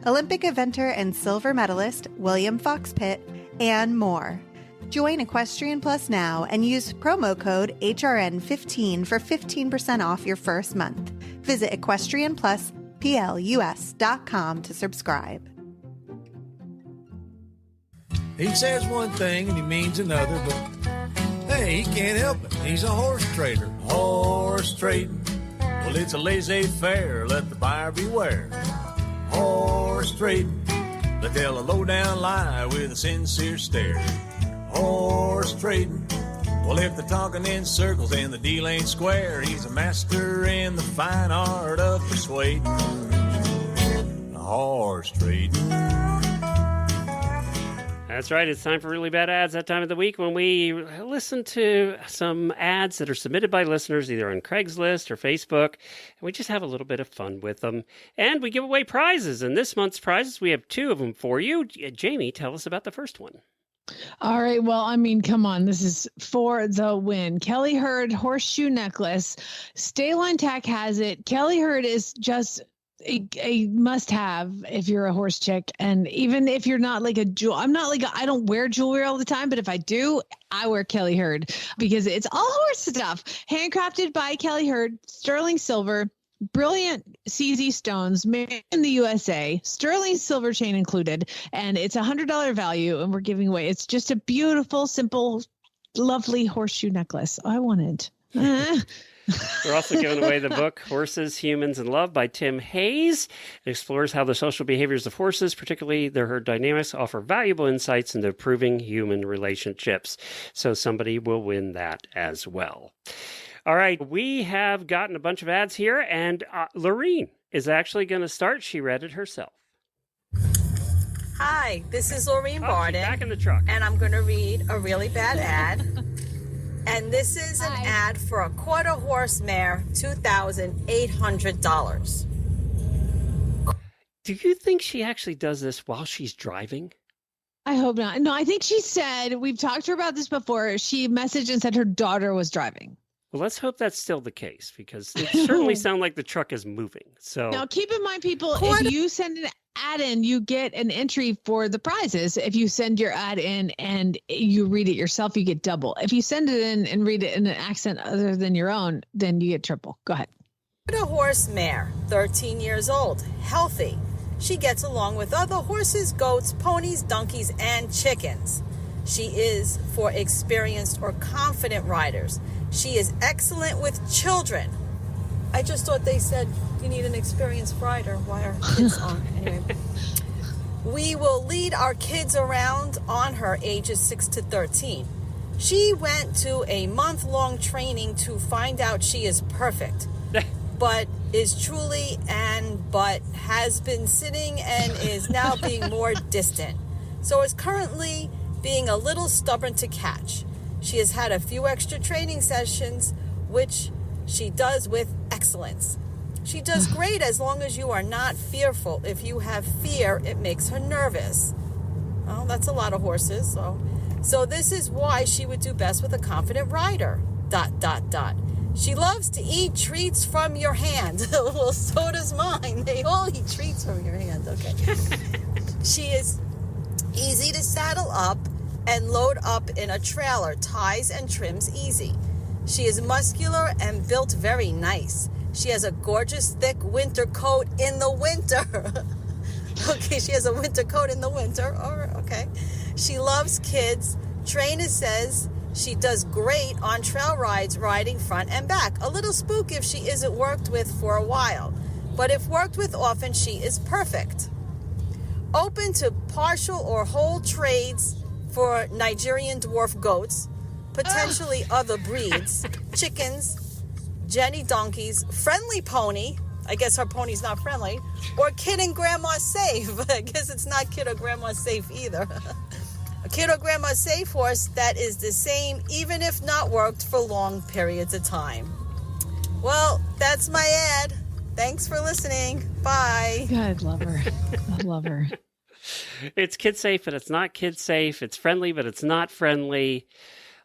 Olympic eventer and silver medalist William Fox Pitt, and more. Join Equestrian Plus now and use promo code HRN15 for 15% off your first month. Visit EquestrianPlusPLUS.com to subscribe. He says one thing and he means another, but hey, he can't help it. He's a horse trader. Horse trading. Well, it's a laissez-faire. Let the buyer beware. Horse trading. They tell a low-down lie with a sincere stare. Horse trading. Well, if they're talking in circles and the deal ain't square, he's a master in the fine art of persuading. Horse trading. That's right. It's time for Really Bad Ads, that time of the week when we listen to some ads that are submitted by listeners either on Craigslist or Facebook, and we just have a little bit of fun with them. And we give away prizes. And this month's prizes, we have 2 of them for you. Jamie, tell us about the first one. All right. Well, I mean, come on. This is for the win. Kelly Hurd horseshoe necklace. Stayline Tack has it. Kelly Hurd is just a must-have if you're a horse chick, and even if you're not like a jewel. I don't wear jewelry all the time, but if I do, I wear Kelly Hurd because it's all horse stuff. Handcrafted by Kelly Hurd, sterling silver. Brilliant CZ stones made in the USA, sterling silver chain included, and it's $100 value, and we're giving away. It's just a beautiful, simple, lovely horseshoe necklace. I want it. We're also giving away the book Horses, Humans, and Love by Tim Hayes. It explores how the social behaviors of horses, particularly their herd dynamics, offer valuable insights into improving human relationships. So somebody will win that as well. All right, we have gotten a bunch of ads here, and Lorene is actually going to start. She read it herself. Hi, this is Lorene Barden. Back in the truck. And I'm going to read a really bad ad. And this is an ad for a quarter horse mare, $2,800. Do you think she actually does this while she's driving? I hope not. No, I think she said, we've talked to her about this before. She messaged and said her daughter was driving. Well, let's hope that's still the case, because it certainly sounds like the truck is moving. So now keep in mind, people, if you send an ad in, you get an entry for the prizes. If you send your ad in and you read it yourself, you get double. If you send it in and read it in an accent other than your own, then you get triple. Go ahead. A horse mare, 13 years old, healthy. She gets along with other horses, goats, ponies, donkeys, and chickens. She is for experienced or confident riders. She is excellent with children. I just thought they said you need an experienced rider. Why are kids on? Anyway, we will lead our kids around on her ages 6 to 13. She went to a month-long training to find out she is perfect, but is truly but has been sitting and is now being more distant. So is currently being a little stubborn to catch. She has had a few extra training sessions, which she does with excellence. She does great as long as you are not fearful. If you have fear, it makes her nervous. Well, that's a lot of horses. So this is why she would do best with a confident rider. ... She loves to eat treats from your hand. Well, so does mine. They all eat treats from your hand. Okay. She is easy to saddle up and load up in a trailer, ties and trims easy. She is muscular and built very nice. She has a gorgeous thick winter coat in the winter. Okay, she has a winter coat in the winter. Okay. She loves kids. Trainer says she does great on trail rides, riding front and back. A little spook if she isn't worked with for a while. But if worked with often, she is perfect. Open to partial or whole trades for Nigerian dwarf goats, potentially other breeds, chickens, Jenny donkeys, friendly pony. I guess her pony's not friendly. Or kid and grandma safe. I guess it's not kid or grandma safe either. A kid or grandma safe horse that is the same, even if not worked for long periods of time. Well, that's my ad. Thanks for listening. Bye. God, love her. I love her. It's kid safe, but it's not kid safe. It's friendly, but it's not friendly.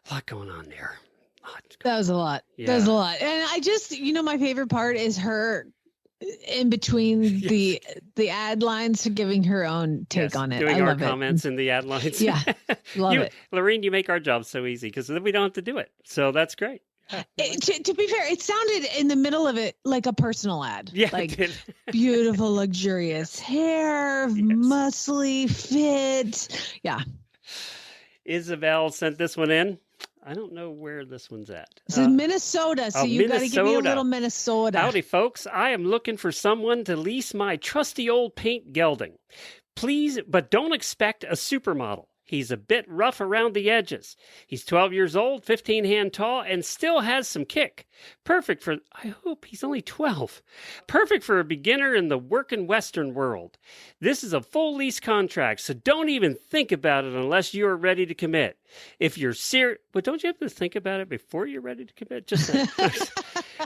A lot going on there. That was a lot. Yeah. That was a lot. And I just, my favorite part is her in between the ad lines giving her own take on it. Doing I our love comments in the ad lines. Yeah. Love it. Lorene, you make our job so easy because then we don't have to do it. So that's great. To be fair, it sounded in the middle of it like a personal ad. Yeah, like beautiful, luxurious hair, muscly, fit. Yeah. Isabel sent this one in. I don't know where this one's at. This is Minnesota, so you got to give me a little Minnesota. Howdy, folks. I am looking for someone to lease my trusty old paint gelding. Please, but don't expect a supermodel. He's a bit rough around the edges. He's 12 years old, 15 hand tall, and still has some kick. Perfect for, I hope he's only 12. Perfect for a beginner in the working Western world. This is a full lease contract, so don't even think about it unless you're ready to commit. If you're serious, but don't you have to think about it before you're ready to commit? Just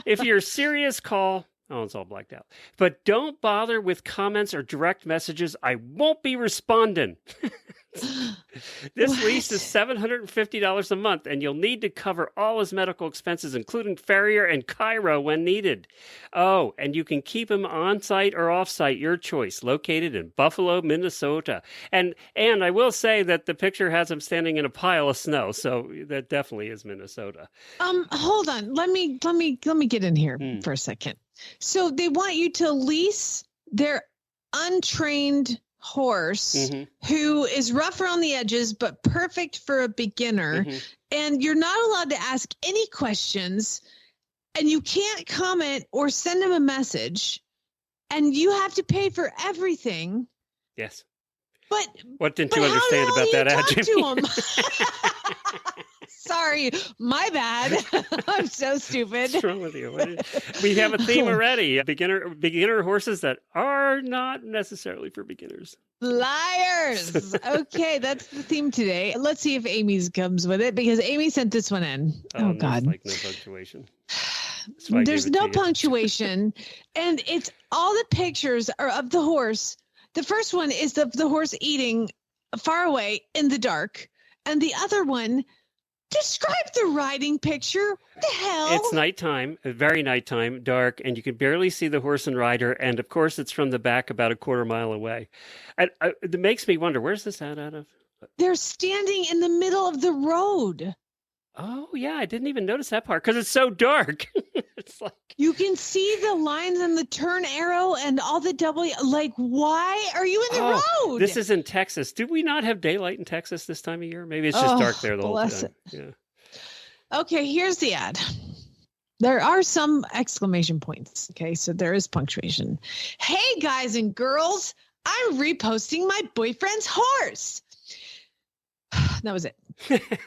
if you're serious, call. Oh, it's all blacked out. But don't bother with comments or direct messages. I won't be responding. This lease is $750 a month, and you'll need to cover all his medical expenses, including farrier and Cairo when needed. Oh, and you can keep him on-site or off-site, your choice, located in Buffalo, Minnesota. And I will say that the picture has him standing in a pile of snow, so that definitely is Minnesota. Hold on. Let me get in here for a second. So they want you to lease their untrained horse who is rough around the edges but perfect for a beginner, and you're not allowed to ask any questions, and you can't comment or send him a message, and you have to pay for everything. Yes. But what didn't you understand about that ad, Jimmy? Sorry, my bad. I'm so stupid. What's wrong with you? We have a theme already. Beginner horses that are not necessarily for beginners. Liars. Okay, that's the theme today. Let's see if Amy's comes with it, because Amy sent this one in. Oh God. Like no punctuation. There's no punctuation. And it's all the pictures are of the horse. The first one is of the horse eating far away in the dark. And the other one, describe the riding picture. What the hell? It's nighttime, very nighttime, dark, and you can barely see the horse and rider. And of course, it's from the back about a quarter mile away. It makes me wonder, where's this ad out of? They're standing in the middle of the road. Oh, yeah. I didn't even notice that part because it's so dark. It's like you can see the lines and the turn arrow and all the W. Like, why are you in the road? This is in Texas. Do we not have daylight in Texas this time of year? Maybe it's just dark there the whole time. Yeah. Okay, here's the ad. There are some exclamation points. Okay, so there is punctuation. Hey, guys and girls, I'm reposting my boyfriend's horse. That was it.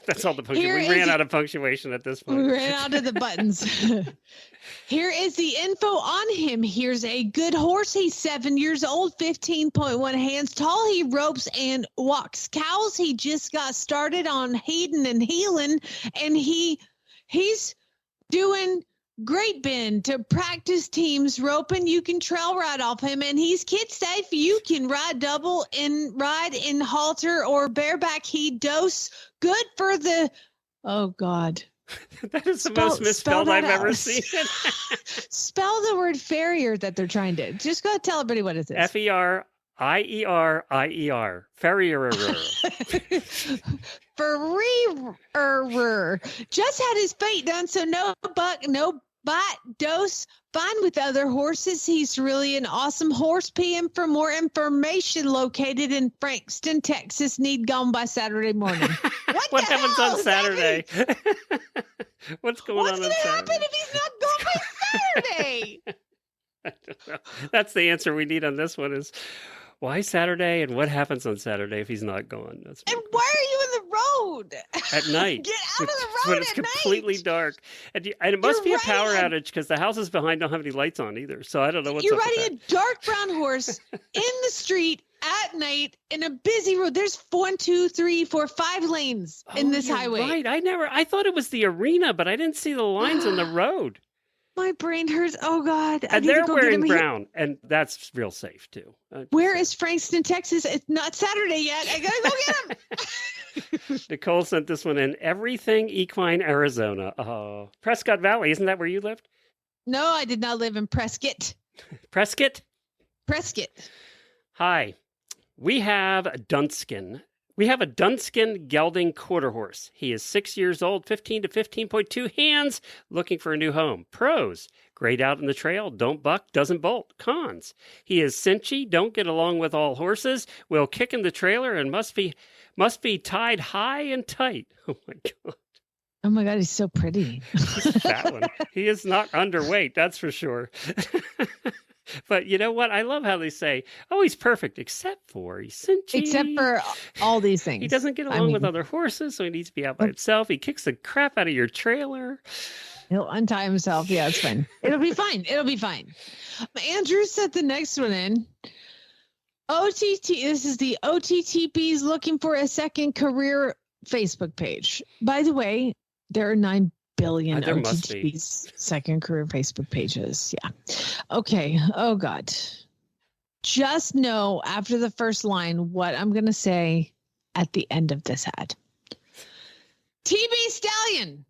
That's all the punctuation. We ran out of punctuation at this point. We ran out of the buttons. Here is the info on him. Here's a good horse. He's 7 years old, 15.1 hands tall. He ropes and walks cows. He just got started on Hayden and Heelan, and he's doing great bend to practice teams roping. You can trail ride off him, and he's kid safe. You can ride double and ride in halter or bareback. He dose good for the, oh God. That is the most misspelled I've ever seen. Spell the word farrier that they're trying to. Just go tell everybody what it is. I-E-R. Farrier. Farrier just had his feet done, so no buck, no bite, dose. Fine with other horses. He's really an awesome horse. PM for more information. Located in Frankston, Texas. Need gone by Saturday morning. What happens on Saturday? What's going on Saturday? What's going to happen if he's not gone by Saturday? I don't know. That's the answer we need on this one is why Saturday and what happens on Saturday if he's not gone? And why are you in the road? At night. Get out of the road when it's completely dark. And it must be a power outage because the houses behind don't have any lights on either. So I don't know what's You're up with riding a dark brown horse in the street at night in a busy road. There's 1, 2, 3, 4, 5 lanes in this highway. Right. I thought it was the arena, but I didn't see the lines on the road. My brain hurts. Oh, God. And they're wearing brown, and that's real safe, too. Where is Frankston, Texas? It's not Saturday yet. I got to go get him. Nicole sent this one in. Everything Equine, Arizona. Oh, Prescott Valley. Isn't that where you lived? No, I did not live in Prescott. Prescott? Prescott. Hi. We have Dunskin. We have a Dunskin gelding quarter horse. He is 6 years old, 15 to 15.2 hands, looking for a new home. Pros: great out in the trail, don't buck, doesn't bolt. Cons: he is cinchy, don't get along with all horses, will kick in the trailer, and must be tied high and tight. Oh my God. Oh my God, he's so pretty. He's a fat one. He is not underweight, that's for sure. But you know what? I love how they say, oh, he's perfect, except for he's cinchy. Except for all these things. He doesn't get along with other horses, so he needs to be out by himself. He kicks the crap out of your trailer. He'll untie himself. Yeah, it's fine. It'll be fine. It'll be fine. Andrew sent the next one in. OTT. This is the OTTP's looking for a second career Facebook page. By the way, there are 9 billion OTTP's second career Facebook pages. Yeah. Okay. Oh God. Just know after the first line what I'm going to say at the end of this ad. TB Stallion,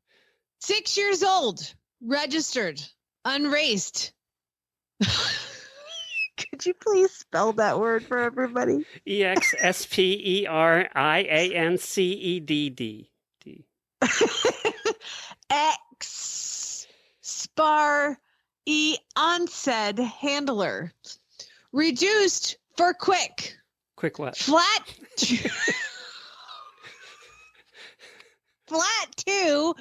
6 years old, registered, unraced. Could you please spell that word for everybody? EXSPERIANCEDD. X spar onsaid handler. Reduced for quick. Quick what? Flat 2 000.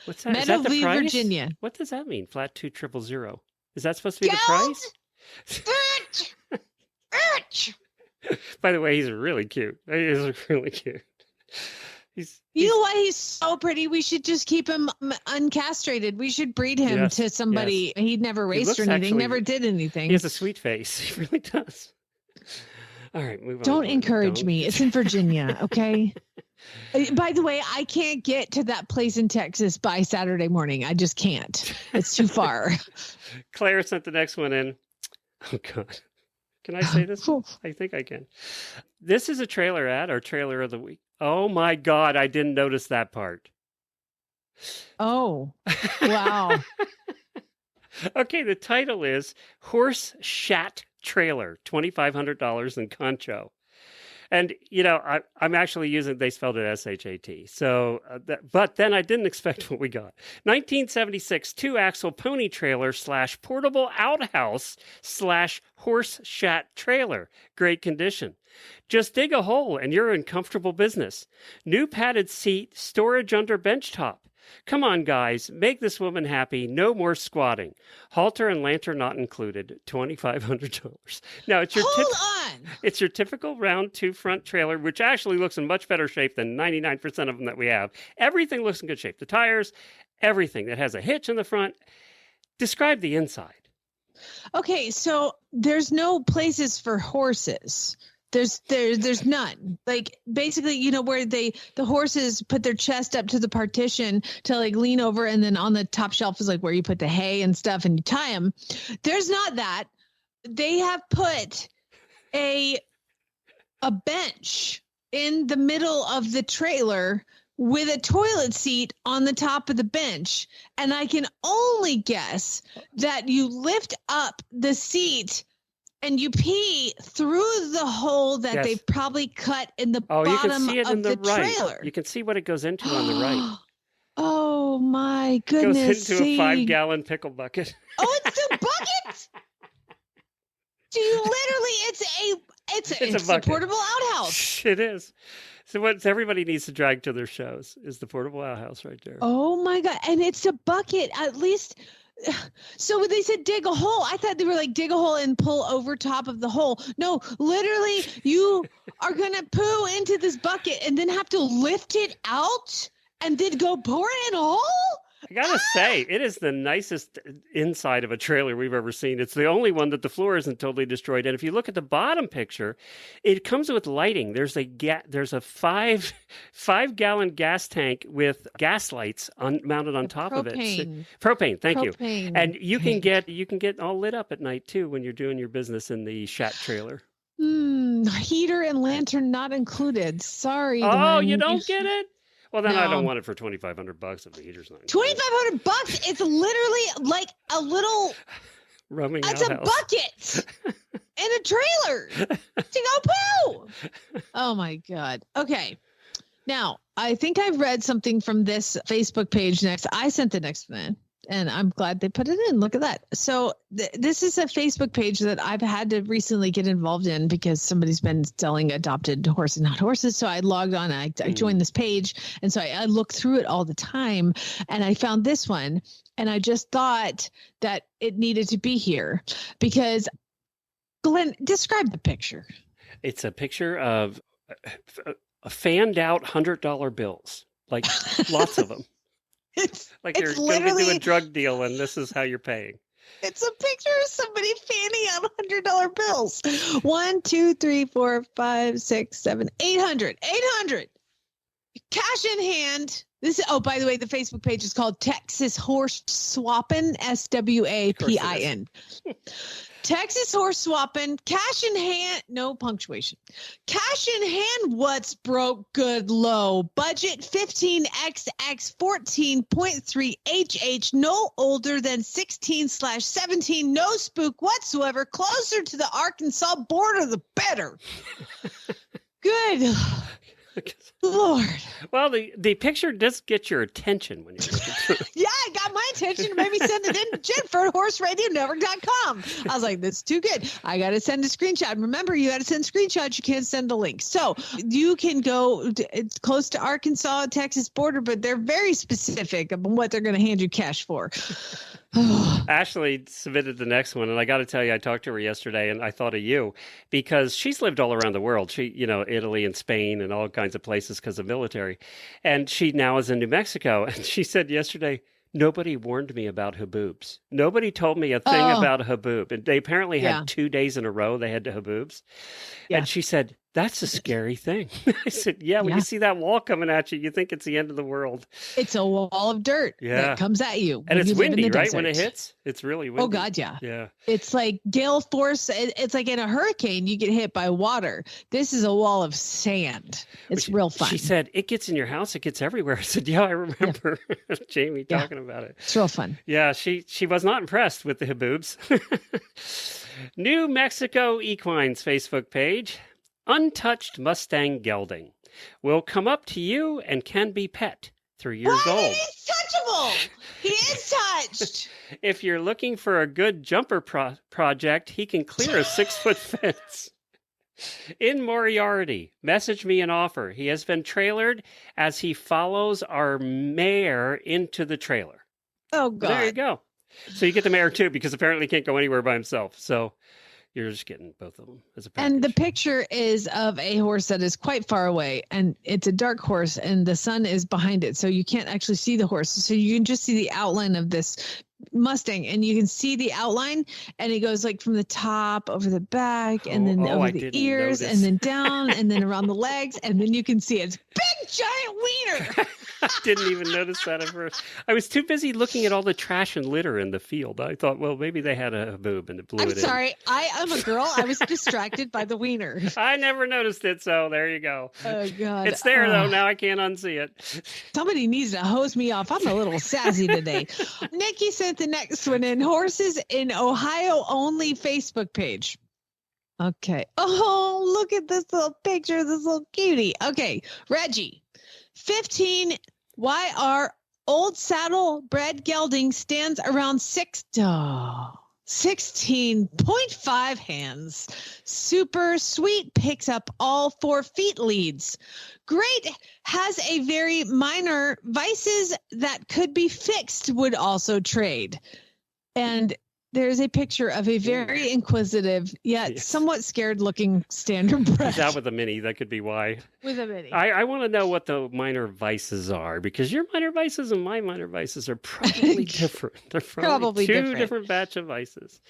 What's that? Meadowview, Virginia. What does that mean? Flat 2 000. Is that supposed to be the price? By the way, he's really cute. He is really cute. You know why he's so pretty? We should just keep him uncastrated. We should breed him to somebody. Yes. He never raced or anything, never did anything. He has a sweet face. He really does. All right, move on. Don't encourage me. It's in Virginia, okay? By the way, I can't get to that place in Texas by Saturday morning. I just can't. It's too far. Claire sent the next one in. Oh, God. Can I say this? I think I can. This is a trailer ad, or trailer of the week. Oh, my God. I didn't notice that part. Oh, wow. Okay, the title is Horse Shat Trailer, $2,500 in Concho. And, you know, I'm actually using, they spelled it S-H-A-T. So, but then I didn't expect what we got. 1976 2-axle pony trailer / portable outhouse / horse shat trailer. Great condition. Just dig a hole and you're in comfortable business. New padded seat, storage under bench top. Come on, guys, make this woman happy. No more squatting. Halter and lantern not included. $2,500. Now it's your It's your typical round 2 front trailer, which actually looks in much better shape than 99% of them that we have. Everything looks in good shape. The tires, everything that has a hitch in the front. Describe the inside. Okay, so there's no places for horses. There's none. Like basically, you know, where the horses put their chest up to the partition to like lean over, and then on the top shelf is like where you put the hay and stuff and you tie them. There's not that. They have put a bench in the middle of the trailer with a toilet seat on the top of the bench. And I can only guess that you lift up the seat and you pee through the hole that they probably cut in the bottom you can see it in the right. trailer. You can see what it goes into on the right. Oh my It goodness! goes into a 5-gallon pickle bucket. Oh, it's a bucket. Do you literally? It's a portable outhouse. It is. So what everybody needs to drag to their shows is the portable outhouse right there. Oh my God! And it's a bucket. At least. So when they said dig a hole, I thought they were like dig a hole and pull over top of the hole. No, literally, you are gonna poo into this bucket and then have to lift it out and then go pour it in a hole. I gotta say, it is the nicest inside of a trailer we've ever seen. It's the only one that the floor isn't totally destroyed. And if you look at the bottom picture, it comes with lighting. There's a 5-gallon gas tank with gas lights mounted on top of it. Propane. Thank you. And you can get all lit up at night too when you're doing your business in the Shat trailer. Heater and lantern not included. Sorry. Oh, Glenn. you don't get it? Well, then No. I don't want it for $2,500 if the heater's not. $2,500. It's literally like a little. Roaming It's outhouse. a bucket in a trailer to go poo. Oh my God. Okay. Now, I think I've read something from this Facebook page next. I sent the next one in, and I'm glad they put it in. Look at that. So this is a Facebook page that I've had to recently get involved in because somebody's been selling adopted horse and not horses. So I logged on, I joined this page. And so I look through it all the time, and I found this one, and I just thought that it needed to be here because Glenn, describe the picture. It's a picture of fanned out $100 bills, like lots of them. It's like you're going to literally do a drug deal and this is how you're paying. It's a picture of somebody fanning out $100 bills. 1, 2, 3, 4, 5, 6, 7, 800. 800. Cash in hand. This is, oh, by the way, the Facebook page is called Texas Horse Swappin', SWAPIN. Texas Horse Swappin', cash in hand, no punctuation. Cash in hand, what's broke, good, low. Budget 15XX 14.3 HH, no older than 16/17, no spook whatsoever. Closer to the Arkansas border, the better. Good Lord. Well, the picture does get your attention when you're looking through. Yeah, it got my attention. It made me send it in to Jennifer at horseradionetwork.com. I was like, that's too good. I got to send a screenshot. Remember, you got to send screenshots. You can't send a link. So you can go, it's close to Arkansas, Texas border, but they're very specific about what they're going to hand you cash for. Ashley submitted the next one, and I got to tell you, I talked to her yesterday, and I thought of you because she's lived all around the world. She, Italy and Spain and all kinds of places because of military, and she now is in New Mexico. And she said yesterday, nobody warned me about haboobs. Nobody told me a thing about a haboob. And they apparently had 2 days in a row they had the haboobs. Yeah. And she said, that's a scary thing. I said, when you see that wall coming at you, you think it's the end of the world. It's a wall of dirt that comes at you. And it's windy, right? When it hits, it's really windy. Oh, God, yeah. Yeah. It's like gale force. It's like in a hurricane, you get hit by water. This is a wall of sand. It's real fun. She said, it gets in your house. It gets everywhere. I said, I remember Jamie talking about it. It's real fun. Yeah, she was not impressed with the haboobs. New Mexico Equine's Facebook page. Untouched Mustang gelding will come up to you and can be pet 3 years old. He's touchable. He is touched. If you're looking for a good jumper project, he can clear a 6-foot fence. In Moriarty, message me an offer. He has been trailered as he follows our mare into the trailer. Oh, God. There you go. So you get the mare too, because apparently he can't go anywhere by himself. So you're just getting both of them as a package. And the picture is of a horse that is quite far away, and it's a dark horse, and the sun is behind it, so you can't actually see the horse. So you can just see the outline of this Mustang, and you can see the outline, and it goes like from the top over the back, and then over the ears, and then down, and then around the legs, and then you can see it's big giant wiener. I didn't even notice that at first. I was too busy looking at all the trash and litter in the field. I thought, well, maybe they had a boob and it blew it in. I'm sorry. I am a girl. I was distracted by the wiener. I never noticed it, so there you go. Oh, God. It's there, though. Now I can't unsee it. Somebody needs to hose me off. I'm a little sassy today. Nikki sent the next one in. Horses in Ohio only Facebook page. Okay. Oh, look at this little picture, this little cutie. Okay, Reggie, 15. Why are old saddlebred gelding stands around 16.5 hands. Super sweet picks up all 4 feet leads. Great has a very minor vices that could be fixed, would also trade. And there's a picture of a very inquisitive yet somewhat scared looking standardbred. He's out with a mini. That could be why. With a mini. I want to know what the minor vices are, because your minor vices and my minor vices are probably different. They're probably two different batch of vices.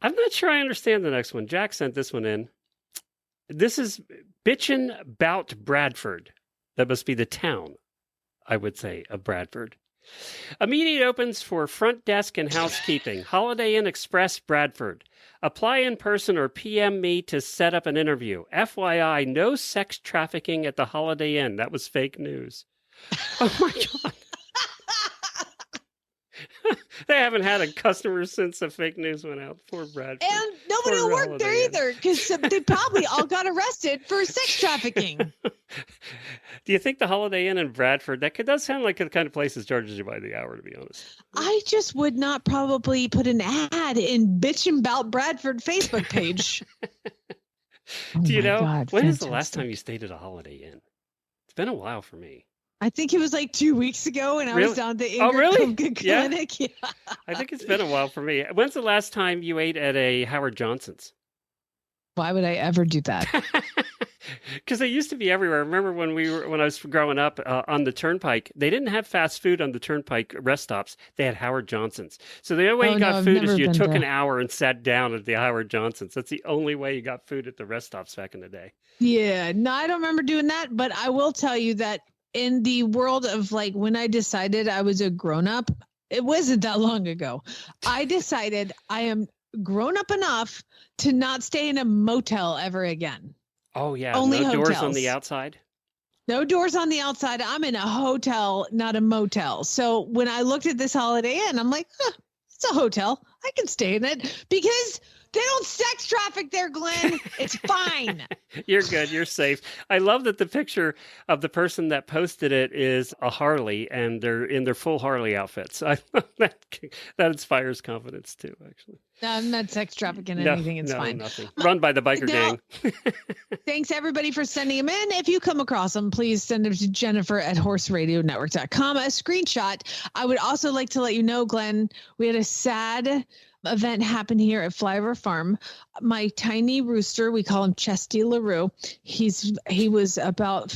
I'm not sure I understand the next one. Jack sent this one in. This is Bitchin' Bout Bradford. That must be the town, I would say, of Bradford. Immediate opens for front desk and housekeeping. Holiday Inn Express, Bradford. Apply in person or PM me to set up an interview. FYI, no sex trafficking at the Holiday Inn. That was fake news. Oh my God. They haven't had a customer since the fake news went out. Poor Bradford. And nobody will work there either, because they probably all got arrested for sex trafficking. Do you think the Holiday Inn in Bradford, that does sound like the kind of place that charges you by the hour, to be honest. I just would not probably put an ad in Bitchin' Bout Bradford Facebook page. Do you know, God, when is the last time you stayed at a Holiday Inn? It's been a while for me. I think it was like 2 weeks ago when I was down the Clinic. Yeah. I think it's been a while for me. When's the last time you ate at a Howard Johnson's? Why would I ever do that? Because they used to be everywhere. Remember when I was growing up on the Turnpike, they didn't have fast food on the Turnpike rest stops. They had Howard Johnson's. So the only way you got food is you took an hour and sat down at the Howard Johnson's. That's the only way you got food at the rest stops back in the day. Yeah, no, I don't remember doing that. But I will tell you that in the world of like when I decided I was a grown up, it wasn't that long ago. I decided I am grown up enough to not stay in a motel ever again. Oh, yeah. Only no hotels. Doors on the outside? No doors on the outside. I'm in a hotel, not a motel. So when I looked at this Holiday Inn, I'm like, it's a hotel. I can stay in it because they don't sex traffic there, Glenn. It's fine. You're good. You're safe. I love that the picture of the person that posted it is a Harley, and they're in their full Harley outfits. I love that. That inspires confidence too, actually. No, I'm not sex trafficking anything. It's fine. Nothing. Run by the biker gang. Thanks everybody for sending them in. If you come across them, please send them to Jennifer@horseradionetwork.com. A screenshot. I would also like to let you know, Glenn, we had a sad event happened here at Flyover Farm. My tiny rooster, we call him Chesty LaRue. He was about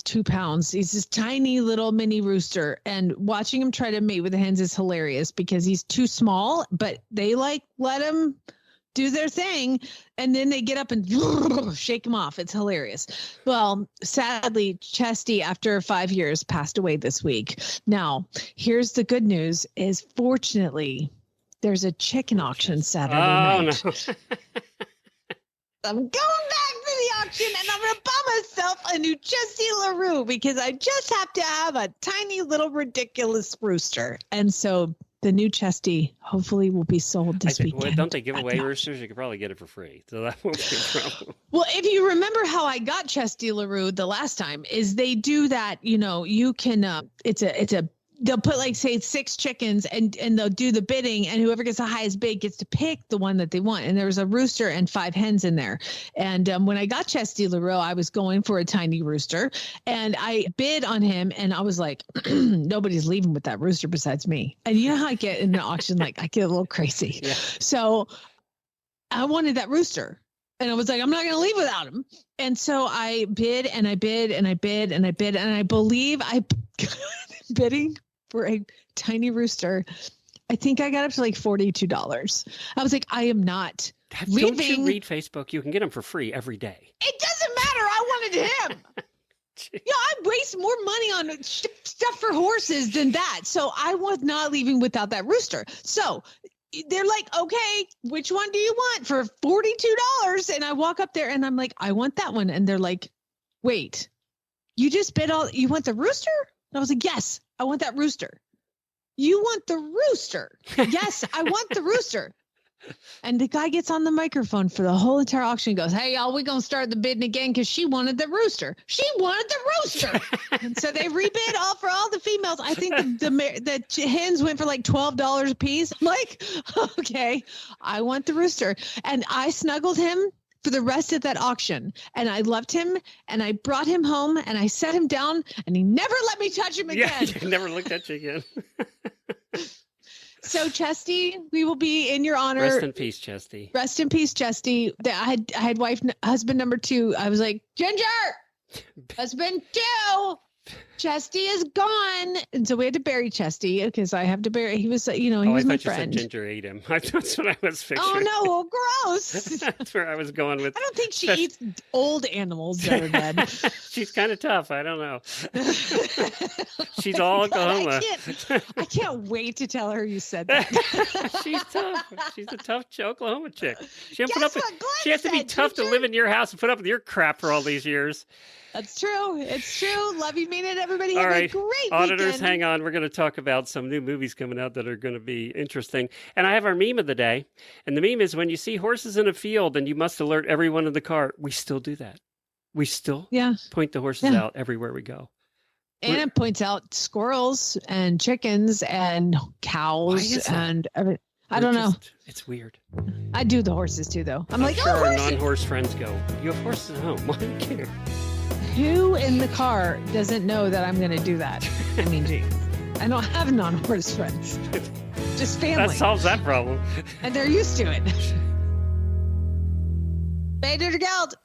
2 pounds. He's this tiny little mini rooster, and watching him try to mate with the hens is hilarious because he's too small, but they let him do their thing, and then they get up and shake him off. It's hilarious. Well, sadly, Chesty, after 5 years, passed away this week. Now, here's the good news: is fortunately, there's a chicken auction Saturday night. No. I'm going back to the auction and I'm going to buy myself a new Chesty LaRue because I just have to have a tiny little ridiculous rooster. And so the new Chesty hopefully will be sold this weekend. Well, don't they give away roosters? You could probably get it for free. So that won't be a problem. Well, if you remember how I got Chesty LaRue the last time, is they do that, you can, they'll put like say 6 chickens and they'll do the bidding, and whoever gets the highest bid gets to pick the one that they want. And there was a rooster and 5 hens in there. And when I got Chesty LaRue, I was going for a tiny rooster, and I bid on him, and I was like, nobody's leaving with that rooster besides me. And you know how I get in the auction, like I get a little crazy. Yeah. So I wanted that rooster. And I was like, I'm not going to leave without him. And so I bid and I bid and I bid and I bid. And I believe I bidding for a tiny rooster. I think I got up to like $42. I was like, I am not leaving. Don't you read Facebook? You can get them for free every day. It doesn't matter. I wanted him. I waste more money on stuff for horses than that. So I was not leaving without that rooster. So they're like, okay, which one do you want for $42? And I walk up there and I'm like, I want that one. And they're like, wait, you just bid you want the rooster? And I was like, yes, I want that rooster. You want the rooster? Yes, I want the rooster. And the guy gets on the microphone for the whole entire auction and goes, hey, y'all, we're going to start the bidding again because she wanted the rooster. She wanted the rooster. And so they rebid for all the females. I think the hens went for like $12 a piece. I'm like, okay, I want the rooster. And I snuggled him for the rest of that auction. And I loved him and I brought him home and I set him down and he never let me touch him again. Yeah, he never looked at you again. So, Chesty, we will be in your honor. Rest in peace, Chesty. Rest in peace, Chesty. I had husband number 2. I was like, Ginger, husband 2. Chesty is gone. And so we had to bury Chesty because I have to bury. He was, he was my friend. You said Ginger ate him. That's what I was picturing. Oh, no. Gross. That's where I was going with. I don't think she eats old animals that are dead. She's kind of tough. I don't know. She's all Oklahoma. I can't wait to tell her you said that. She's tough. She's a tough Oklahoma chick. She has to be tough to live in your house and put up with your crap for all these years. That's true. It's true. Love you, mean it, everybody. Have a great Auditors, weekend. hang on. We're going to talk about some new movies coming out that are going to be interesting. And I have our meme of the day. And the meme is when you see horses in a field and you must alert everyone in the car. We still do that. We still point the horses out everywhere we go. And it points out squirrels and chickens and cows and everything. I don't know. It's weird. I do the horses too, though. I'm like, sure oh, our non-horse friends go, you have horses at home. Why do you care? Who in the car doesn't know that I'm going to do that? I mean, geez, I don't have non-horse friends. Just family. That solves that problem. And they're used to it. Bader Geld.